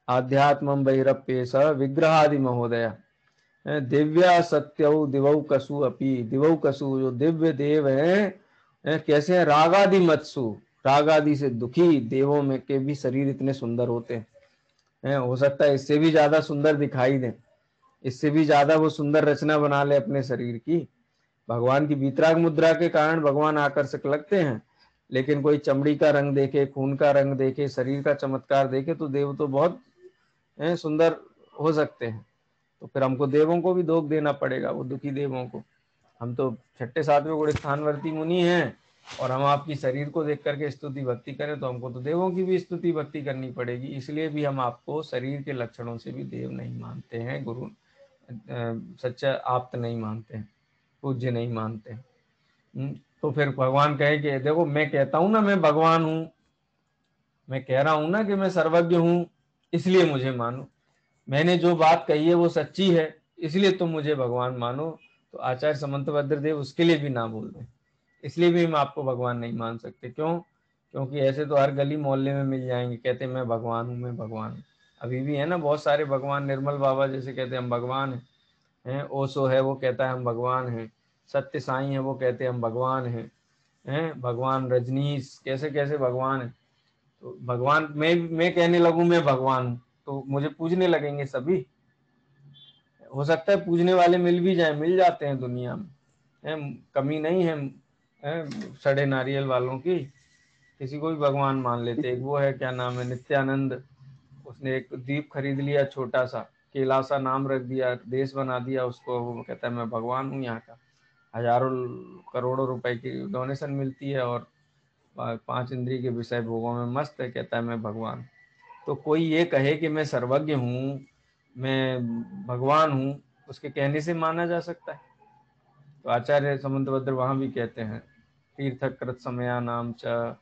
आध्यात्मम बहिरप्येसा विग्रहादि महोदया, दिव्या सत्यौ दिवौ कसु अपि, दिवौ कसु जो दिव्य देव हैं, कैसे हैं? रागादि मत्सु, रागादि से दुखी देवों में के भी शरीर इतने सुंदर होते हैं। हो सकता है इससे भी ज्यादा सुंदर दिखाई दें, इससे भी ज्यादा वो सुंदर रचना बना ले अपने शरीर की। भगवान की वीतराग मुद्रा के कारण भगवान आकर्षक लगते हैं, लेकिन कोई चमड़ी का रंग देखे, खून का रंग देखे, शरीर का चमत्कार देखे तो देव तो बहुत सुंदर हो सकते हैं। तो फिर हमको देवों को भी दोष देना पड़ेगा, वो दुखी देवों को। हम तो 6ठे 7वें गुण स्थानवर्ती मुनि हैं, और हम आपकी शरीर को देख करके स्तुति भक्ति करें तो हमको तो देवों की भी स्तुति भक्ति करनी पड़ेगी। इसलिए भी हम आपको शरीर के लक्षणों से भी देव नहीं मानते हैं, गुरु सच्चा आप्त नहीं मानते हैं, पूज्य नहीं मानते हैं। तो फिर भगवान कहे कि देखो, मैं कहता हूं ना मैं भगवान हूं, मैं कह रहा हूं ना कि मैं सर्वज्ञ हूं, इसलिए मुझे मानो। मैंने जो बात कही है वो सच्ची है, इसलिए तुम मुझे भगवान मानो। तो आचार्य समंतभद्र देव उसके लिए भी ना बोल दें, इसलिए भी हम आपको भगवान नहीं मान सकते। क्यों? क्योंकि ऐसे तो हर गली मोहल्ले में मिल जाएंगे, कहते मैं भगवान हूँ, मैं भगवान हूँ। अभी भी है ना बहुत सारे भगवान, निर्मल बाबा जैसे कहते हैं हम भगवान हैं, ओशो है वो कहता है हम भगवान हैं, सत्य साईं है वो कहते हैं हम भगवान हैं, भगवान रजनीश, कैसे कैसे भगवान है। तो भगवान मैं कहने लगूं मैं भगवान हूँ तो मुझे पूजने लगेंगे सभी। हो सकता है पूजने वाले मिल भी जाए, मिल जाते हैं दुनिया में, कमी नहीं है सड़े नारियल वालों की, किसी को भी भगवान मान लेते। एक वो है, क्या नाम है, नित्यानंद, उसने एक द्वीप खरीद लिया छोटा सा, कैलासा नाम रख दिया, देश बना दिया उसको, वो कहता है मैं भगवान हूँ यहाँ का। हजारों करोड़ों रुपए की डोनेशन मिलती है, और 5 इंद्रिय के विषय भोगों में मस्त है, कहता है मैं भगवान। तो कोई ये कहे कि मैं सर्वज्ञ हूँ, मैं भगवान हूँ, उसके कहने से माना जा सकता है? तो आचार्य समंतभद्र वहां भी कहते हैं तीर्थकृत समया नाम च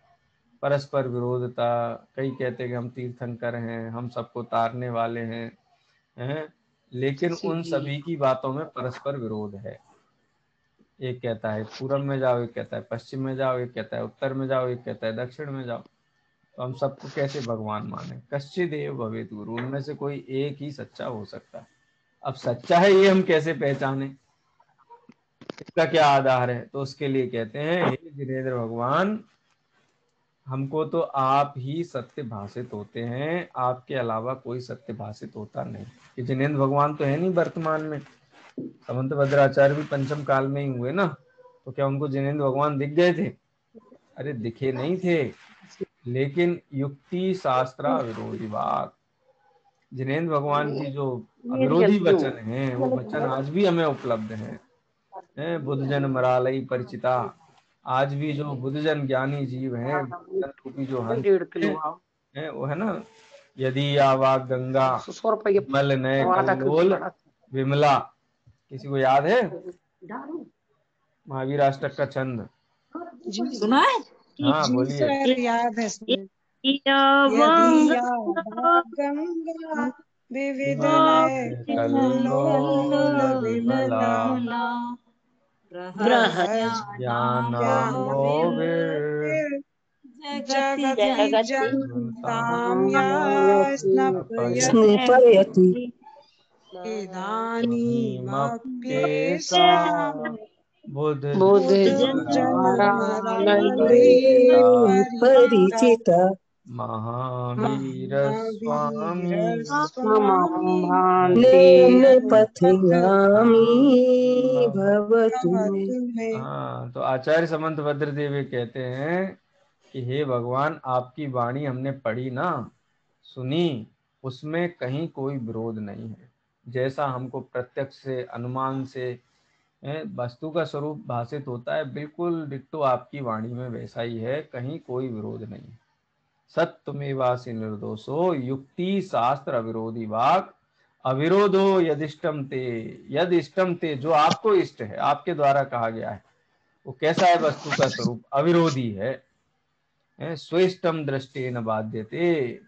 परस्पर विरोधता, कई कहते हैं कि हम तीर्थंकर हैं, हम सबको तारने वाले हैं, लेकिन उन सभी की बातों में परस्पर विरोध है। एक कहता है पूरब में जाओ, एक कहता है पश्चिम में जाओ, एक कहता है उत्तर में जाओ, एक कहता है दक्षिण में जाओ। तो हम सबको कैसे भगवान माने? कश्चिदेव भवेत गुरु, उनमें से कोई एक ही सच्चा हो सकता है। अब सच्चा है ये हम कैसे पहचाने? इसका क्या आधार है? तो उसके लिए कहते हैं, हे जिनेंद्र भगवान, हमको तो आप ही सत्य भाषित होते हैं, आपके अलावा कोई सत्य भाषित होता नहीं। कि जिनेंद्र भगवान तो है नहीं वर्तमान में, समंत भद्राचार्य भी पंचम काल में ही हुए ना, तो क्या उनको जिनेंद्र भगवान दिख गए थे? अरे दिखे नहीं थे, लेकिन युक्ति शास्त्रा विरोधी बात, जिनेंद्र भगवान की जो अविरोधी वचन हैं वो वचन आज भी हमें उपलब्ध हैं। बुद्धजन मरालई परिचिता, आज भी जो बुद्धजन ज्ञानी जीव हैं, रूपी जो हंस है वो है ना, यदि आवा गंगा मल नय कल्लोल विमला, किसी को याद है महावीर अष्टक का छंद? सुना है? हाँ जी बोलिए। सर, याद है सर। यदि गंगा विविध नय कल्लोल विमला, ज्ञानांगो जगति जनतां या स्निपयति इदानीमप्येषां बुद्ध परिचिता महावीर स्वामी पथगामी भवतु मे। हाँ, तो आचार्य समंत भद्रदेव कहते हैं कि हे भगवान, आपकी वाणी हमने पढ़ी ना, सुनी, उसमें कहीं कोई विरोध नहीं है। जैसा हमको प्रत्यक्ष से, अनुमान से वस्तु का स्वरूप भाषित होता है, बिल्कुल डिट्टो आपकी वाणी में वैसा ही है, कहीं कोई विरोध नहीं। सत्यमेवासि निर्दोषो युक्ति शास्त्र अविरोधी वाक अविरोधो यदिष्टम ते, यद इष्टम ते, जो आपको इष्ट है, आपके द्वारा कहा गया है, वो कैसा है? वस्तु का स्वरूप अविरोधी है। स्वेष्टम दृष्टि न बाध्यते,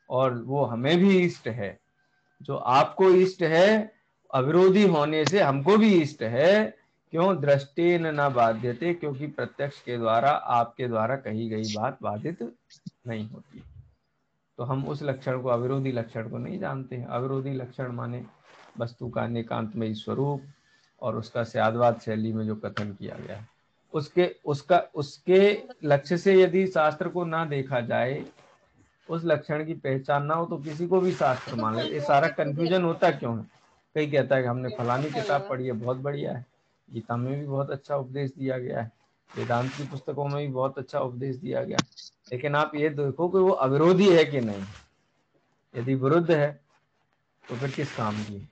और वो हमें भी इष्ट है। जो आपको इष्ट है, अविरोधी होने से हमको भी इष्ट है। क्यों? दृष्टि न बाध्यते, क्योंकि प्रत्यक्ष के द्वारा, आपके द्वारा कही गई बात बाधित नहीं होती। तो हम उस लक्षण को, अविरोधी लक्षण को नहीं जानते हैं। अविरोधी लक्षण माने वस्तु का एकांतमयी स्वरूप और उसका स्याद्वाद शैली में जो कथन किया गया है, उसके लक्ष्य से यदि शास्त्र को ना देखा जाए, उस लक्षण की पहचान ना हो, तो किसी को भी शास्त्र मान ले। ये सारा कंफ्यूजन होता क्यों है? कई कहता है कि हमने फलानी किताब पढ़ी है, बहुत बढ़िया है, गीता में भी बहुत अच्छा उपदेश दिया गया है, वेदांत की पुस्तकों में भी बहुत अच्छा उपदेश दिया गया, लेकिन आप ये देखो कि वो अविरोधी है कि नहीं। यदि विरुद्ध है तो फिर किस काम की?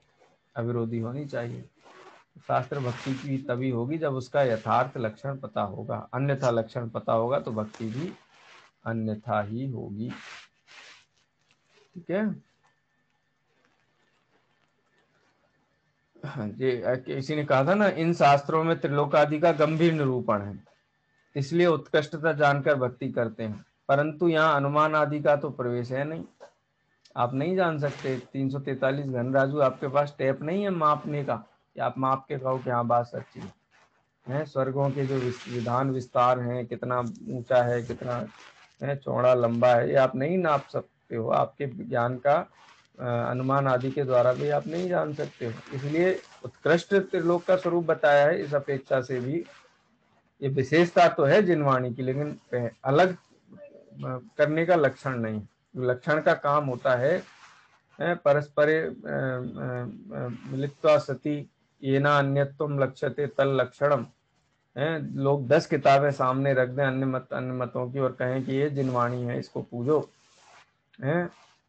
अविरोधी होनी चाहिए। शास्त्र भक्ति की तभी होगी जब उसका यथार्थ लक्षण पता होगा, अन्यथा लक्षण पता होगा तो भक्ति भी अन्यथा ही होगी। ठीक है। हाँ जी, किसी ने कहा था ना, इन शास्त्रों में त्रिलोकादि का गंभीर निरूपण है, इसलिए उत्कृष्टता जानकर भक्ति करते हैं, परंतु यहाँ अनुमान आदि का तो प्रवेश है नहीं। आप नहीं जान सकते। 343 घनराजू, आपके पास टेप नहीं है मापने का कि आप माप के कहो कि हाँ बात सच्ची है। स्वर्गों के जो विधान विस्तार हैं, कितना ऊंचा है, कितना है चौड़ा लंबा है, ये आप नहीं नाप सकते हो। आपके ज्ञान का अनुमान आदि के द्वारा भी आप नहीं जान सकते हो। इसलिए उत्कृष्ट त्रिलोक का स्वरूप बताया है। इस अपेक्षा से भी ये विशेषता तो है जिनवाणी की, लेकिन अलग करने का लक्षण नहीं। लक्षण का काम होता है परस्परे मिलित्वा सति येना अन्यत्वम लक्ष्यते तल लक्षणम। लोग 10 किताबें सामने रख दें अन्य मतों की और कहें कि ये जिनवाणी है, इसको पूजो,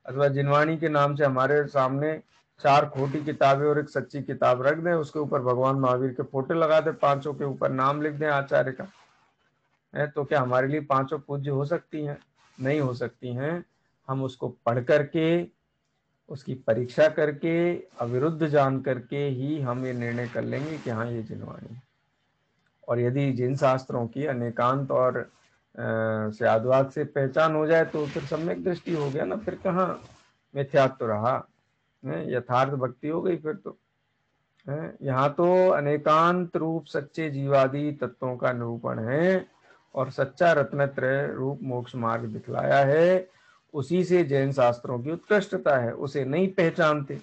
अथवा जिनवाणी के नाम से हमारे सामने 4 खोटी किताबें और एक सच्ची किताब रख दें, उसके ऊपर भगवान महावीर के फोटो लगा दें, 5 के ऊपर नाम लिख दें आचार्य का, तो क्या हमारे लिए 5 पूज्य हो सकती हैं? नहीं हो सकती हैं। हम उसको पढ़ करके, उसकी परीक्षा करके, अविरुद्ध जान करके ही हम ये निर्णय कर लेंगे कि हाँ ये जिनवाणी। और यदि जिन शास्त्रों की अनेकांत और स्याद्वाद से पहचान हो जाए तो फिर सम्यक दृष्टि हो गया ना, फिर कहाँ मिथ्यात्व रहा, यथार्थ भक्ति हो गई फिर तो। यहाँ तो अनेकांत रूप सच्चे जीवादि तत्वों का निरूपण है और सच्चा रत्नत्रय रूप मोक्ष मार्ग दिखलाया है। उसी से जैन शास्त्रों की उत्कृष्टता है, उसे नहीं पहचानते।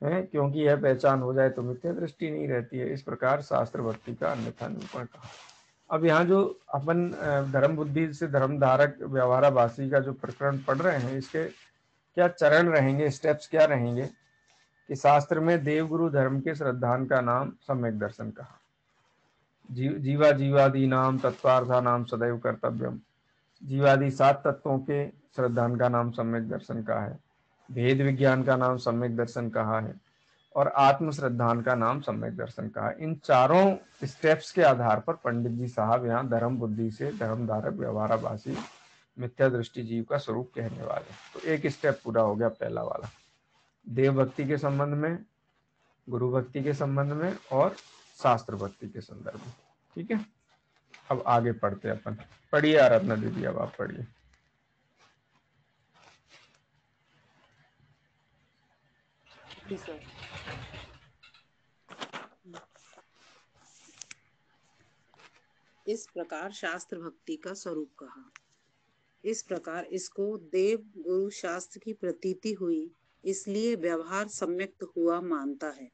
है, क्योंकि यह पहचान हो जाए तो मिथ्या दृष्टि नहीं रहती है। इस प्रकार शास्त्र भक्ति का अन्यथा निरूपण कहा। अब यहाँ जो अपन धर्म बुद्धि से धर्म धारक व्यवहाराभासी का जो प्रकरण पढ़ रहे हैं, इसके क्या चरण रहेंगे, स्टेप्स क्या रहेंगे कि शास्त्र में देवगुरु धर्म के श्रद्धान का नाम सम्यक दर्शन कहा। जीवा जीवादि नाम तत्वार्था नाम सदैव कर्तव्यम, जीवादि 7 तत्वों के श्रद्धान का नाम सम्यक दर्शन का है, भेद विज्ञान का नाम सम्यक दर्शन कहा है, और आत्म श्रद्धान का नाम सम्यक दर्शन कहा है। इन चारों स्टेप्स के आधार पर पंडित जी साहब यहाँ धर्म बुद्धि से धर्म धारक व्यवहाराभासी मिथ्या दृष्टि जीव का स्वरूप कहने वाले। तो एक स्टेप पूरा हो गया, पहला वाला, देव भक्ति के संबंध में, गुरु भक्ति के संबंध में और शास्त्र भक्ति के संदर्भ में। ठीक है, अब आगे पढ़ते हैं अपन। पढ़िए आराधना दीदी, अब आप पढ़िए। इस प्रकार शास्त्र भक्ति का स्वरूप कहा। इस प्रकार इसको देव गुरु शास्त्र की प्रतीति हुई, इसलिए व्यवहार सम्यक्त हुआ मानता है,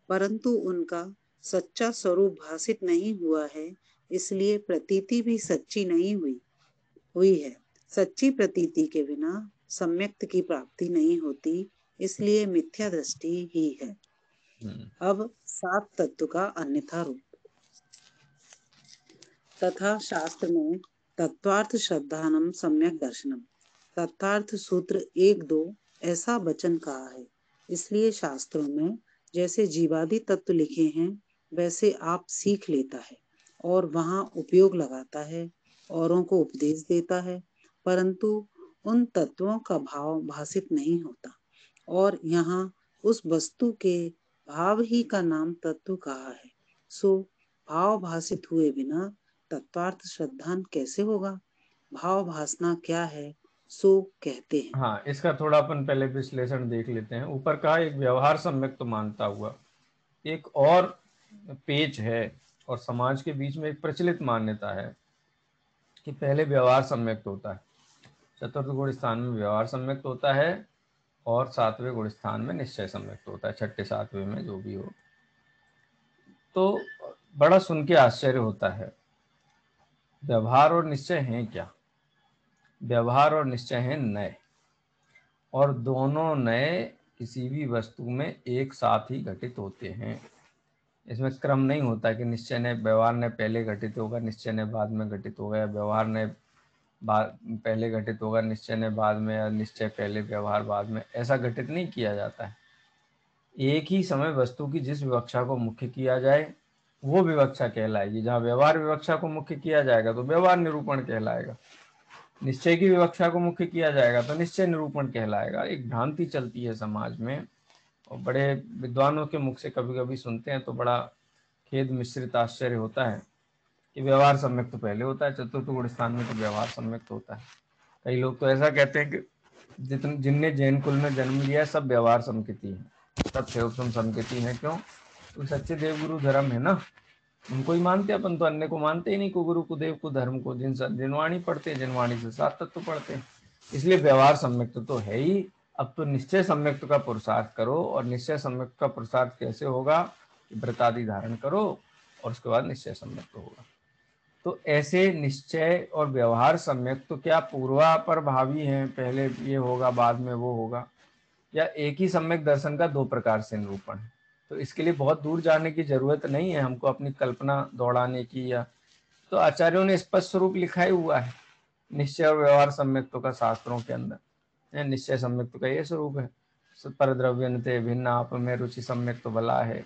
परंतु उनका सच्चा स्वरूप भासित नहीं हुआ है, इसलिए प्रतीति भी सच्ची नहीं हुई है। सच्ची प्रतीति के बिना सम्यक्त की प्राप्ति नहीं होती, इसलिए मिथ्या दृष्टि ही है। अब 7 तत्व का अन्यथा रूप। तथा शास्त्र में तत्वार्थ श्रद्धानम सम्यक दर्शनम, तत्वार्थ सूत्र 1-2 ऐसा वचन कहा है। इसलिए शास्त्रों में जैसे जीवादि तत्व लिखे हैं वैसे आप सीख लेता है और वहाँ उपयोग लगाता है, औरों को उपदेश देता है, परंतु उन तत्वों का भाव भासित नहीं होता, और यहाँ उस वस्तु के भाव ही का नाम तत्व कहा है। सो भाव भासित हुए बिना तत्वार्थ श्रद्धान कैसे होगा? भाव भासना क्या है सो कहते हैं। हाँ, इसका थोड़ा अपन पहले विश्लेषण देख लेते हैं। ऊपर कहा एक व्यवहार सम्यक तो मानता हुआ, एक और पेच है और समाज के बीच में एक प्रचलित मान्यता है कि पहले व्यवहार सम्यक होता है, चतुर्थ गुण स्थान में व्यवहार सम्यक होता है और 7वें गुण स्थान में निश्चय सम्यक होता है, 6ठे 7वें में जो भी हो। तो बड़ा सुन के आश्चर्य होता है, व्यवहार और निश्चय हैं क्या? व्यवहार और निश्चय हैं नए, और दोनों नए किसी भी वस्तु में एक साथ ही घटित होते हैं। इसमें क्रम नहीं होता कि निश्चय ने व्यवहार ने पहले घटित होगा, निश्चय ने बाद में घटित होगा, या व्यवहार ने पहले घटित होगा, निश्चय ने बाद में, या निश्चय पहले व्यवहार बाद में। ऐसा घटित नहीं किया जाता है। एक ही समय वस्तु की जिस विवक्षा को मुख्य किया जाए वो विवक्षा कहलाएगी। जहाँ व्यवहार विवक्षा को मुख्य किया जाएगा तो व्यवहार निरूपण कहलाएगा, निश्चय की विवक्षा को मुख्य किया जाएगा तो निश्चय निरूपण कहलाएगा। एक भ्रांति चलती है समाज में, और बड़े विद्वानों के मुख से कभी कभी सुनते हैं तो बड़ा खेद मिश्रित आश्चर्य होता है कि व्यवहार सम्यक तो पहले होता है, चतुर्थ गुण स्थान में तो व्यवहार सम्यक होता है। कई लोग तो ऐसा कहते हैं कि जिनने जैन कुल में जन्म लिया सब व्यवहार समकिति है, सब सेवसम समकिति है। क्यों? तो सच्चे देवगुरु धर्म है ना, उनको ही मानते, अपन तो अन्य को मानते ही नहीं, को गुरु को देव को धर्म को। जिनवाणी पढ़ते, जिनवाणी से 7 तत्व पढ़ते, इसलिए व्यवहार सम्यक्त तो है ही। अब तो निश्चय सम्यक्त का पुरुषार्थ करो, और निश्चय सम्यक्त का पुरुषार्थ कैसे होगा? व्रतादि धारण करो और उसके बाद निश्चय सम्यक्त होगा। तो ऐसे निश्चय और व्यवहार सम्यक्त तो क्या पूर्वापर भावी हैं, पहले ये होगा बाद में वो होगा, या एक ही सम्यक दर्शन का 2 प्रकार से निरूपण है? तो इसके लिए बहुत दूर जाने की जरूरत नहीं है हमको अपनी कल्पना दौड़ाने की, या तो आचार्यों ने स्पष्ट स्वरूप लिखा ही हुआ है निश्चय और व्यवहार सम्यक्तों का शास्त्रों के अंदर। निश्चय सम्यक्त का ये स्वरूप है, परद्रव्यन्ते भिन्न आप में रुचि सम्यक्त भला है,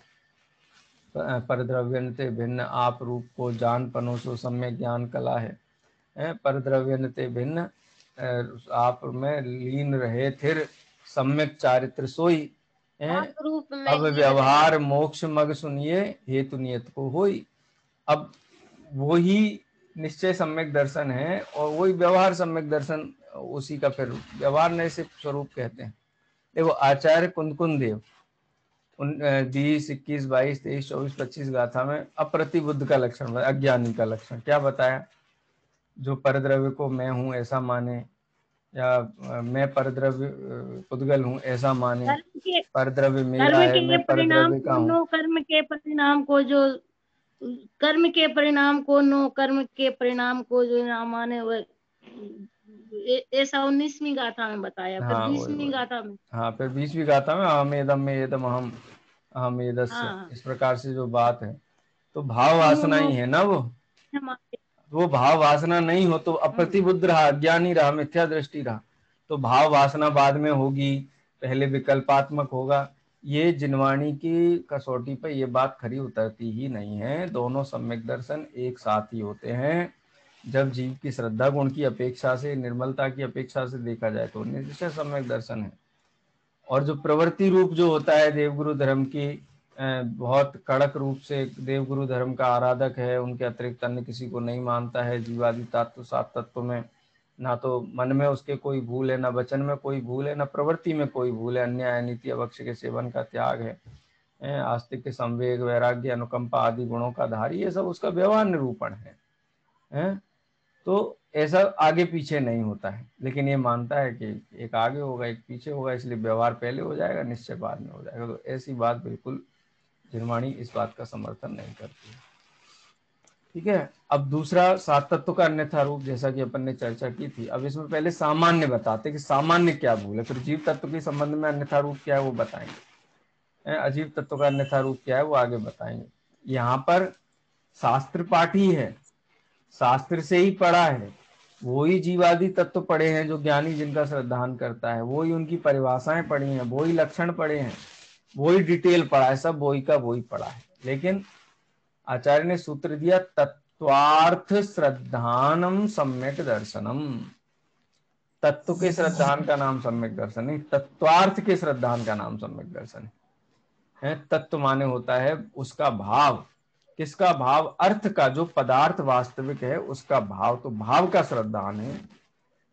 परद्रव्यन्ते भिन्न आप रूप को जान पनोसो सम्यक ज्ञान कला है, परद्रव्यन्ते भिन्न आप में लीन रहे थिर सम्यक चारित्र सोई, अब व्यवहार मोक्ष मग सुनिए हेतु नियत को होई। अब वही निश्चय सम्यक दर्शन है और वही व्यवहार सम्यक दर्शन, उसी का फिर व्यवहार नए से स्वरूप कहते हैं। देखो आचार्य कुंदकुंद देव 20, 21, 22, 23, 24, 25 गाथा में अप्रतिबुद्ध का लक्षण बताया, अज्ञानी का लक्षण क्या बताया? जो परद्रव्य को मैं हूं ऐसा माने, या मैं परद्रव्य पुद्गल हूँ ऐसा माने, परद्रव्य मेरा कर्म है, के मैं परिणाम परद्रव्य का को हूँ। नो कर्म के परिणाम को जो कर्म के परिणाम को नो कर्म के परिणाम को जो ना माने, वह ऐसा 19वीं गाथा में बताया। फिर हाँ 20वीं गाथा में, हाँ, फिर 20वीं गाथा में अहमेदम में एदम अहम अहमेदस्य, हाँ, इस प्रकार से जो बात है, तो भाव वासना ही है ना वो भाव वासना नहीं हो तो अप्रतिबुद्ध रहा, अज्ञानी रहा, मिथ्या दृष्टि रहा, तो भाव वासना बाद में होगी, पहले विकल्पात्मक होगा। ये जिनवाणी की कसौटी पर ये बात खरी उतरती ही नहीं है। दोनों सम्यक दर्शन एक साथ ही होते हैं। जब जीव की श्रद्धा गुण की अपेक्षा से, निर्मलता की अपेक्षा से देखा जाए तो निश्चय सम्यक दर्शन है। और जो प्रवृत्ति रूप जो होता है देवगुरु धर्म की, बहुत कड़क रूप से देवगुरु धर्म का आराधक है, उनके अतिरिक्त अन्य किसी को नहीं मानता है, जीवादि तत्व सात तत्व में ना तो मन में उसके कोई भूल है, ना वचन में कोई भूल है, ना प्रवृत्ति में कोई भूल है, अन्याय नीति अवक्ष के सेवन का त्याग है, आस्तिक संवेग वैराग्य अनुकंपा आदि गुणों का धारी, ये सब उसका व्यवहार निरूपण है। तो ऐसा आगे पीछे नहीं होता है, लेकिन ये मानता है कि एक आगे होगा एक पीछे होगा, इसलिए व्यवहार पहले हो जाएगा, निश्चय बाद में हो जाएगा। तो ऐसी बात बिल्कुल जिनवाणी इस बात का समर्थन नहीं करती है। ठीक है, अब दूसरा सात तत्व का अन्यथा रूप, जैसा कि अपन ने चर्चा की थी। अब इसमें पहले सामान्य बताते कि सामान्य क्या भूल है, फिर जीव तत्व के संबंध में अन्यथा रूप क्या है वो बताएंगे, अजीव तत्व का अन्यथा रूप क्या है वो आगे बताएंगे। यहाँ पर शास्त्र पाठ ही है, शास्त्र से ही पढ़ा है, वो ही जीवादि तत्व पढ़े हैं जो ज्ञानी जिनका श्रद्धान करता है, वो ही उनकी परिभाषाएं पढ़ी हैं, वो ही लक्षण पढ़े हैं, वो ही डिटेल पढ़ा है, सब वो ही का वो ही पढ़ा है। लेकिन आचार्य ने सूत्र दिया तत्वार्थ श्रद्धानम सम्यक दर्शनम। तत्व के श्रद्धान का नाम सम्यक दर्शन नहीं, तत्वार्थ के श्रद्धान का नाम सम्यक दर्शन है। तत्व माने होता है उसका भाव, किसका भाव, अर्थ का, जो पदार्थ वास्तविक है उसका भाव, तो भाव का श्रद्धान है।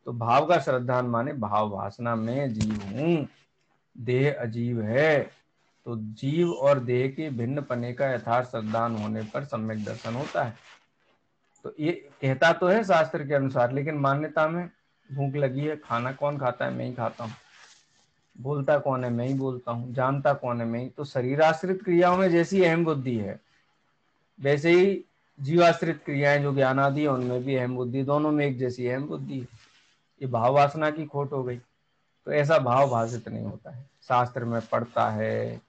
तो भाव का श्रद्धान माने भाव वासना में जीव हूं, देह अजीव है, तो जीव और देह के भिन्न पने का यथार्थ श्रद्धान होने पर सम्यक दर्शन होता है। तो ये कहता तो है शास्त्र के अनुसार, लेकिन मान्यता में भूख लगी है, खाना कौन खाता है, मैं ही खाता हूँ, बोलता कौन है, मैं ही बोलता हूँ, जानता कौन है, मैं ही। तो शरीराश्रित क्रियाओं में जैसी अहम बुद्धि है, वैसे ही जीवाश्रित क्रियाएं जो ज्ञान आदि है उनमें भी अहम बुद्धि, दोनों में एक जैसी अहम बुद्धि है। ये भाव वासना की खोट हो गई। तो ऐसा भाव भाषित नहीं होता है। शास्त्र में पढ़ता है,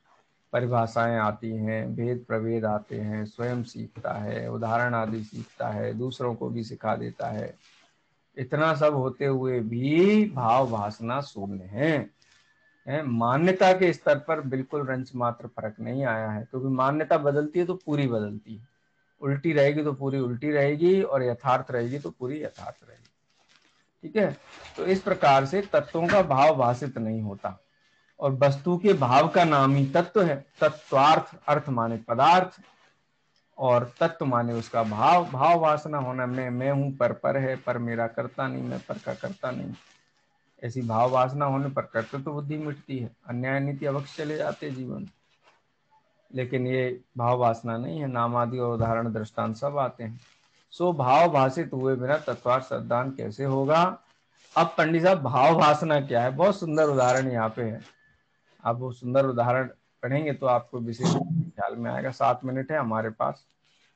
परिभाषाएं आती हैं, भेद प्रभेद आते हैं, स्वयं सीखता है, उदाहरण आदि सीखता है, दूसरों को भी सिखा देता है। इतना सब होते हुए भी भाव वासना शून्य है। मान्यता के स्तर पर बिल्कुल रंच मात्र फर्क नहीं आया है, क्योंकि मान्यता बदलती है तो पूरी बदलती है, उल्टी रहेगी तो पूरी उल्टी रहेगी, और यथार्थ रहेगी तो पूरी यथार्थ रहेगी। ठीक है, तो इस प्रकार से तत्वों का भाव भाषित नहीं होता, और वस्तु के भाव का नाम ही तत्व है। तत्वार्थ, अर्थ माने पदार्थ, और तत्व माने उसका भाव, भाव वासना होना, मैं हूं, पर है, पर मेरा करता नहीं, मैं पर का करता नहीं। ऐसी भाव वासना होने पर कर्तृत्व बुद्धि मिटती है, अन्याय नीति अवक्ष चले जाते जीवन। लेकिन ये भाव वासना नहीं है, नाम आदि और उदाहरण दृष्टांत सब आते हैं। सो भाव भाषित हुए बिना तत्वार्थ श्रद्धान कैसे होगा। अब पंडित साहब भाव वासना क्या है, बहुत सुंदर उदाहरण यहाँ पे है। आप वो सुंदर उदाहरण पढ़ेंगे तो आपको विशेष ख्याल में आएगा। 7 मिनट है हमारे पास,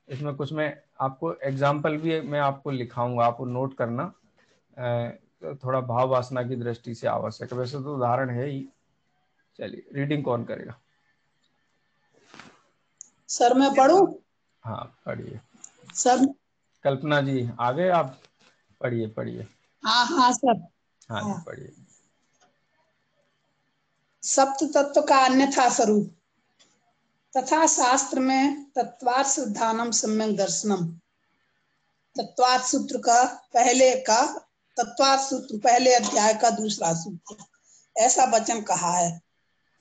इसमें कुछ मैं आपको एग्जाम्पल भी मैं आपको लिखाऊंगा, आपको नोट करना, थोड़ा भाव वासना की दृष्टि से आवश्यक है, वैसे तो उदाहरण है ही। चलिए, रीडिंग कौन करेगा? सर मैं पढ़ूं? हाँ पढ़िए सर। कल्पना जी आ गए आप, पढ़िए पढ़िए। हाँ हाँ सर। हाँ जी पढ़िए। सप्त तत्व का अन्यथा स्वरूप तथा शास्त्र में तत्वार्थ श्रद्धानम सम्यक दर्शनम। तत्वार्थ सूत्र का तत्वार्थ सूत्र पहले अध्याय का दूसरा सूत्र ऐसा वचन कहा है।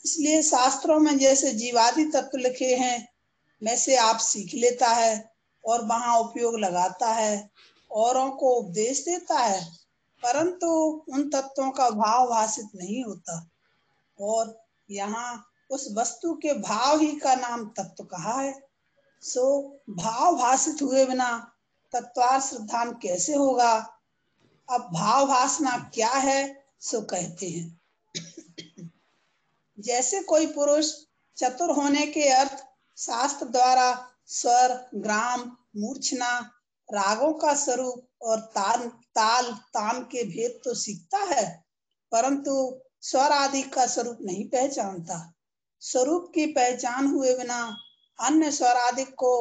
इसलिए शास्त्रों में जैसे जीवादि तत्व लिखे हैं वैसे आप सीख लेता है और वहां उपयोग लगाता है, औरों को उपदेश देता है, परंतु उन तत्वों का भाव भाषित नहीं होता। और यहाँ उस वस्तु के भाव ही का नाम तत्व कहा है। सो भाव भाषित हुए बिना तत्वार्थ श्रद्धान कैसे होगा। अब भाव वासना क्या है सो कहते हैं। जैसे कोई पुरुष चतुर होने के अर्थ शास्त्र द्वारा स्वर, ग्राम, मूर्छना, रागों का स्वरूप और ताल ताल तान के भेद तो सीखता है, परंतु स्वर आदि का स्वरूप नहीं पहचानता। स्वरूप की पहचान हुए बिना अन्य स्वरादिक को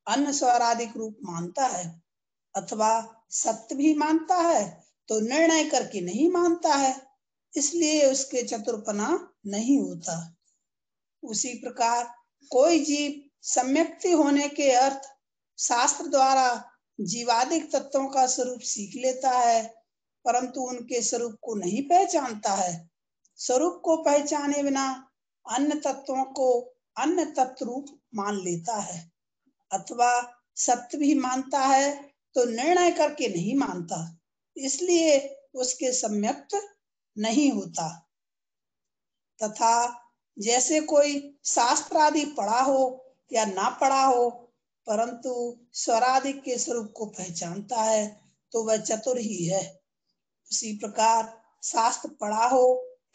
अन्य स्वरादिक रूप मानता है, अथवा सत्य भी मानता है तो निर्णय करके नहीं मानता है, इसलिए उसके चतुरपना नहीं होता। उसी प्रकार कोई जीव सम्यक्ति होने के अर्थ शास्त्र द्वारा जीवादिक तत्वों का स्वरूप सीख लेता है, परंतु उनके स्वरूप को नहीं पहचानता है। स्वरूप को पहचाने बिना अन्य तत्वों को अन्य तत्व रूप मान लेता है, अथवा सत्य भी मानता है तो निर्णय करके नहीं मानता, इसलिए उसके सम्यक्त नहीं होता। तथा जैसे कोई शास्त्र आदि पढ़ा हो या ना पढ़ा हो, परंतु स्वरादि के स्वरूप को पहचानता है तो वह चतुर ही है। उसी प्रकार शास्त्र पढ़ा हो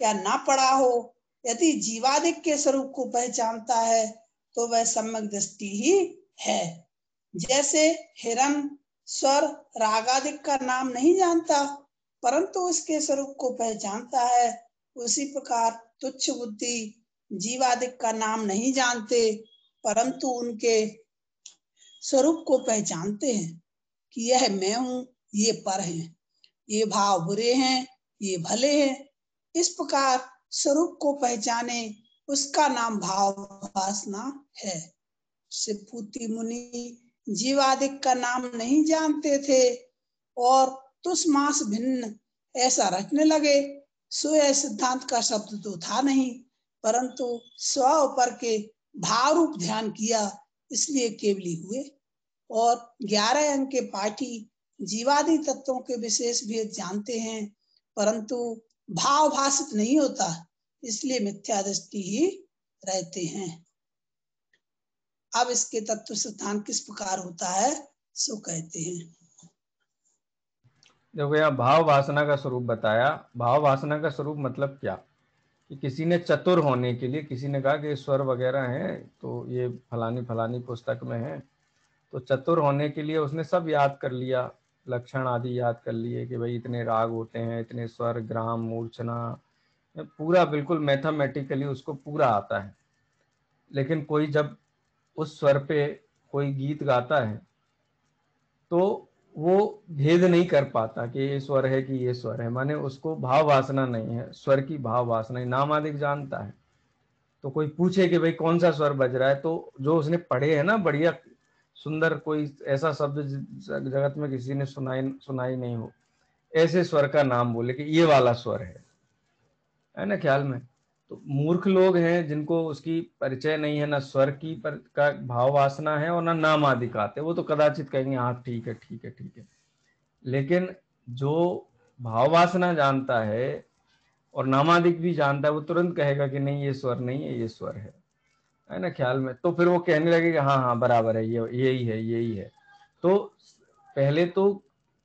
या ना पढ़ा हो, यदि जीवादिक के स्वरूप को पहचानता है तो वह सम्यक दृष्टि ही है। जैसे हिरण स्वर रागादिक का नाम नहीं जानता, परंतु उसके स्वरूप को पहचानता है, उसी प्रकार तुच्छ बुद्धि जीवादिक का नाम नहीं जानते, परंतु उनके स्वरूप को पहचानते हैं कि यह मैं हूँ, ये पर है, ये भाव बुरे हैं, ये भले हैं। इस प्रकार स्वरूप को पहचाने उसका नाम भाव वासना है। शिवपूति मुनि जीवादिक का नाम नहीं जानते थे और तुष्मास भिन्न ऐसा रखने लगे। सो यह सिद्धांत का शब्द तो था नहीं, परंतु स्व पर के भाव रूप ध्यान किया, इसलिए केवली हुए। और 11 अंक के पाठी जीवादि तत्वों के विशेष भेद जानते हैं, परंतु भाव भाषित नहीं होता, इसलिए मिथ्या दृष्टि ही रहते हैं। अब इसके तत्व सिद्धांत किस प्रकार होता है सो कहते हैं। देखो यहाँ भाव वासना का स्वरूप बताया। भाव वासना का स्वरूप मतलब क्या कि किसी ने चतुर होने के लिए, किसी ने कहा कि स्वर वगैरह हैं तो ये फलानी फलानी पुस्तक में है, तो चतुर होने के लिए उसने सब याद कर लिया, लक्षण आदि याद कर लिए कि भाई इतने राग होते हैं, इतने स्वर, ग्राम, मूर्छना, पूरा बिल्कुल मैथमेटिकली उसको पूरा आता है। लेकिन कोई जब उस स्वर पे कोई गीत गाता है तो वो भेद नहीं कर पाता कि ये स्वर है कि ये स्वर है, माने उसको भाव वासना नहीं है, स्वर की भाव वासना ही, नाम आदि जानता है। तो कोई पूछे कि भाई कौन सा स्वर बज रहा है, तो जो उसने पढ़े है ना बढ़िया सुंदर, कोई ऐसा शब्द जगत में किसी ने सुनाई नहीं हो, ऐसे स्वर का नाम बोले कि ये वाला स्वर है ना ख्याल में। तो मूर्ख लोग हैं जिनको उसकी परिचय नहीं है, ना स्वर की पर का भाव वासना है और ना नाम आदि का आते, वो तो कदाचित कहेंगे हाँ ठीक है ठीक है ठीक है। लेकिन जो भाव वासना जानता है और नामादिक भी जानता है, वो तुरंत कहेगा कि नहीं ये स्वर नहीं है, ये स्वर है ना ख्याल में। तो फिर वो कहने लगे कि हाँ हाँ बराबर है, ये यही है यही है। तो पहले तो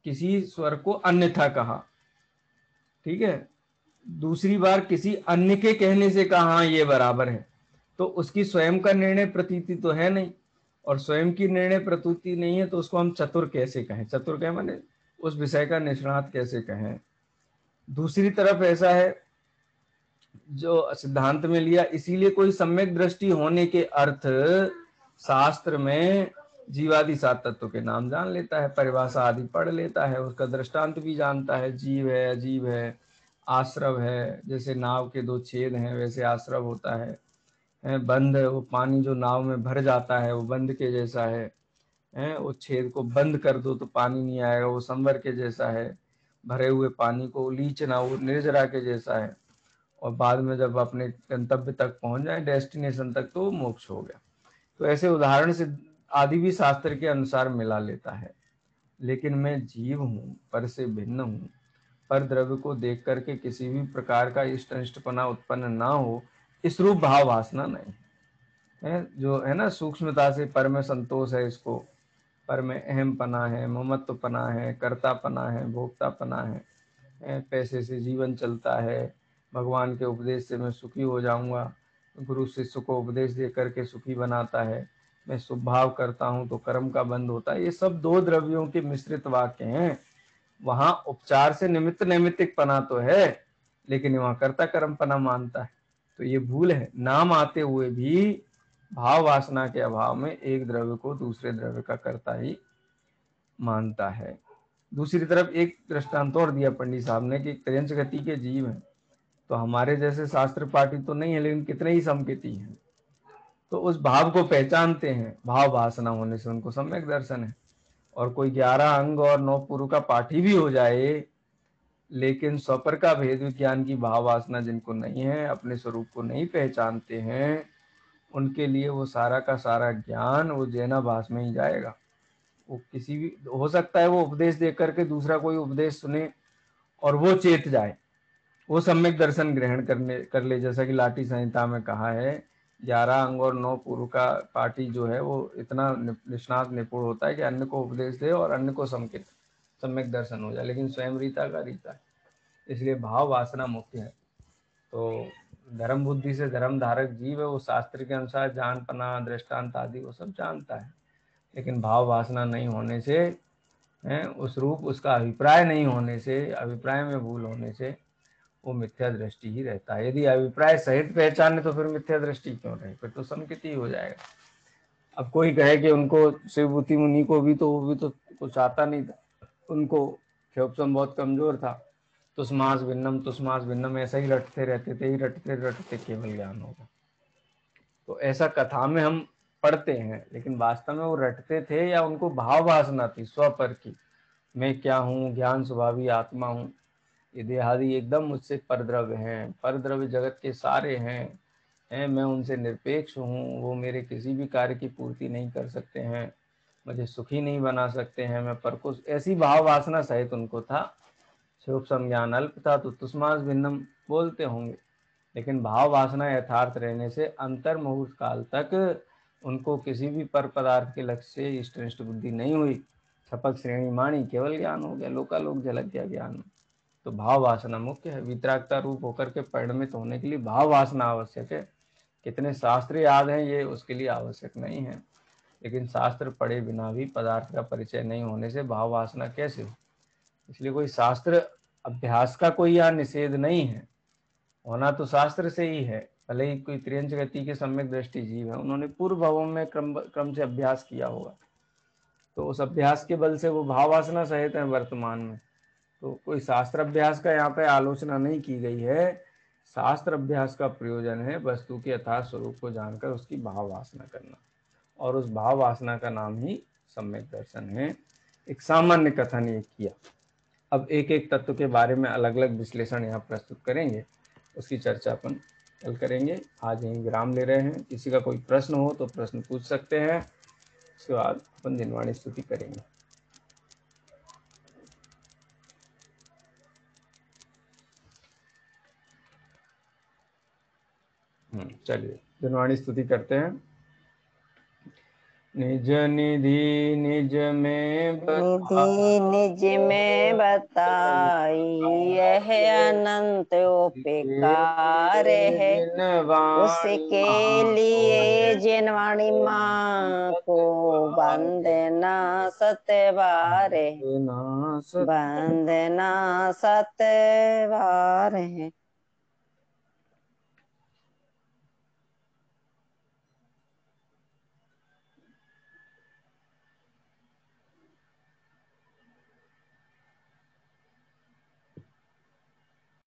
किसी स्वर को अन्यथा कहा, ठीक है, दूसरी बार किसी अन्य के कहने से कहा हाँ ये बराबर है, तो उसकी स्वयं का निर्णय प्रतीति तो है नहीं, और स्वयं की निर्णय प्रतीति नहीं है तो उसको हम चतुर कैसे कहें? चतुर कहें माने उस विषय का निष्णात कैसे कहें? दूसरी तरफ ऐसा है जो सिद्धांत में लिया, इसीलिए कोई सम्यक दृष्टि होने के अर्थ शास्त्र में जीवादि 7 तत्व के नाम जान लेता है, परिभाषा आदि पढ़ लेता है, उसका दृष्टांत भी जानता है, जीव है, अजीव है, आश्रव है, जैसे नाव के 2 छेद हैं वैसे आश्रव होता है, बंद, वो पानी जो नाव में भर जाता है वो बंद के जैसा है, वो छेद को बंद कर दो तो पानी नहीं आएगा, वो संवर के जैसा है, भरे हुए पानी को लीचना वो निर्जरा के जैसा है, और बाद में जब अपने गंतव्य तक पहुंच जाए, डेस्टिनेशन तक, तो मोक्ष हो गया। तो ऐसे उदाहरण से आदि भी शास्त्र के अनुसार मिला लेता है। लेकिन मैं जीव हूँ, पर से भिन्न हूँ, पर द्रव्य को देख करके किसी भी प्रकार का इष्ट अनिष्टपना उत्पन्न ना हो, इस रूप भाव वासना नहीं है, जो है ना सूक्ष्मता से पर में संतोष है, इसको पर में अहम पना है, ममत्व पना है, कर्तापना है, भोक्तापना है, पैसे से जीवन चलता है, भगवान के उपदेश से मैं सुखी हो जाऊंगा, गुरु शिष्य को उपदेश दे करके सुखी बनाता है, मैं शुभ भाव करता हूं तो कर्म का बंध होता है। ये सब 2 द्रव्यों के मिश्रित वाक्य हैं। वहां उपचार से निमित्त नैमित्तिक पना तो है, लेकिन वहां कर्ता कर्म पना मानता है। तो ये भूल है। नाम आते हुए भी भाव वासना के अभाव में एक द्रव्य को दूसरे द्रव्य का कर्ता ही मानता है। दूसरी तरफ एक दृष्टांत और दिया पंडित साहब ने कि त्रयंश गति के जीव हैं, तो हमारे जैसे शास्त्र पाठी तो नहीं है, लेकिन कितने ही समगति हैं, तो उस भाव को पहचानते हैं। भाव वासना होने से उनको सम्यक दर्शन है। और कोई 11 अंग और 9 पुरु का पाठी भी हो जाए, लेकिन स्वपर का भेद विज्ञान की भाव वासना जिनको नहीं है, अपने स्वरूप को नहीं पहचानते हैं, उनके लिए वो सारा का सारा ज्ञान वो जैनाभास में ही जाएगा। वो किसी भी हो सकता है वो उपदेश देख करके दूसरा कोई उपदेश सुने और वो चेत जाए, वो सम्यक दर्शन ग्रहण कर ले। जैसा कि लाठी संहिता में कहा है, 11 अंग और 9 पुरु का पाठी जो है वो इतना निष्णात निपुण होता है कि अन्य को उपदेश दे और अन्य को सम्यक दर्शन हो जाए, लेकिन स्वयं रीता का रीता है। इसलिए भाव वासना मुख्य है। तो धर्म बुद्धि से धर्म धारक जीव है, वो शास्त्र के अनुसार जानपना, दृष्टांत आदि वो सब जानता है, लेकिन भाव वासना नहीं होने से है, उस रूप उसका अभिप्राय नहीं होने से, अभिप्राय में भूल होने से वो मिथ्या दृष्टि ही रहता है। यदि अभिप्राय सहित पहचाने तो फिर मिथ्या दृष्टि क्यों रहे, फिर तो संकिति हो जाएगा। अब कोई कहे कि उनको शिवभूति मुनि को भी तो वो भी तो कुछ आता नहीं था, उनको क्षोभसम बहुत कमजोर था, तुष्मास भिन्नम ऐसा ही रटते रहते थे, ही रटते रटते केवल ज्ञान होगा। तो ऐसा कथा में हम पढ़ते हैं, लेकिन वास्तव में वो रटते थे या उनको भाव वासना थी स्वपर की, मैं क्या हूँ, ज्ञान स्वभावी आत्मा हूँ, ये देहादि एकदम मुझसे परद्रव्य हैं, परद्रव्य जगत के सारे हैं, मैं उनसे निरपेक्ष हूँ, वो मेरे किसी भी कार्य की पूर्ति नहीं कर सकते हैं, मुझे सुखी नहीं बना सकते हैं, मैं पर कुछ ऐसी भाव वासना सहित उनको था। शुभ संज्ञान अल्प था तो तुष्मास भिन्नम बोलते होंगे, लेकिन भाव वासना यथार्थ रहने से अंतर मुहूर्त काल तक उनको किसी भी पर पदार्थ के लक्ष्य से इष्टनिष्ठ बुद्धि नहीं हुई। छपक श्रेणी माणी केवल ज्ञान हो गया, लोकालोक झलक गया ज्ञान में। तो भाव वासना मुख्य है। वितरागता रूप होकर के परिणमित होने के लिए भाव वासना आवश्यक है। कितने शास्त्र याद हैं ये उसके लिए आवश्यक नहीं है, लेकिन शास्त्र पढ़े बिना भी पदार्थ का परिचय नहीं होने से भाव वासना कैसे हो। इसलिए कोई शास्त्र अभ्यास का कोई यहाँ निषेध नहीं है, होना तो शास्त्र से ही है। भले ही कोई त्रियंच गति के सम्यक दृष्टि जीव है, उन्होंने पूर्व भावों में क्रम से अभ्यास किया होगा, तो उस अभ्यास के बल से वो भाव वासना सहित है वर्तमान में। तो कोई शास्त्र अभ्यास का यहाँ पे आलोचना नहीं की गई है। शास्त्र अभ्यास का प्रयोजन है वस्तु के यथार्थ स्वरूप को जानकर उसकी भाव वासना करना, और उस भाव वासना का नाम ही सम्यक दर्शन है। एक सामान्य कथन ये किया। अब एक एक तत्व के बारे में अलग अलग विश्लेषण यहाँ प्रस्तुत करेंगे, उसकी चर्चा अपन कल करेंगे। आज यहीं विराम ले रहे हैं। किसी का कोई प्रश्न हो तो प्रश्न पूछ सकते हैं, उसके बाद अपन दिनवाणी स्तुति करेंगे। चलिए दिनवाणी स्तुति करते हैं। निज निधि निज में बताई, यह अनंत उपकार है, उसके लिए जिनवाणी माँ को वंदना सतबार है, वंदना सतबार है।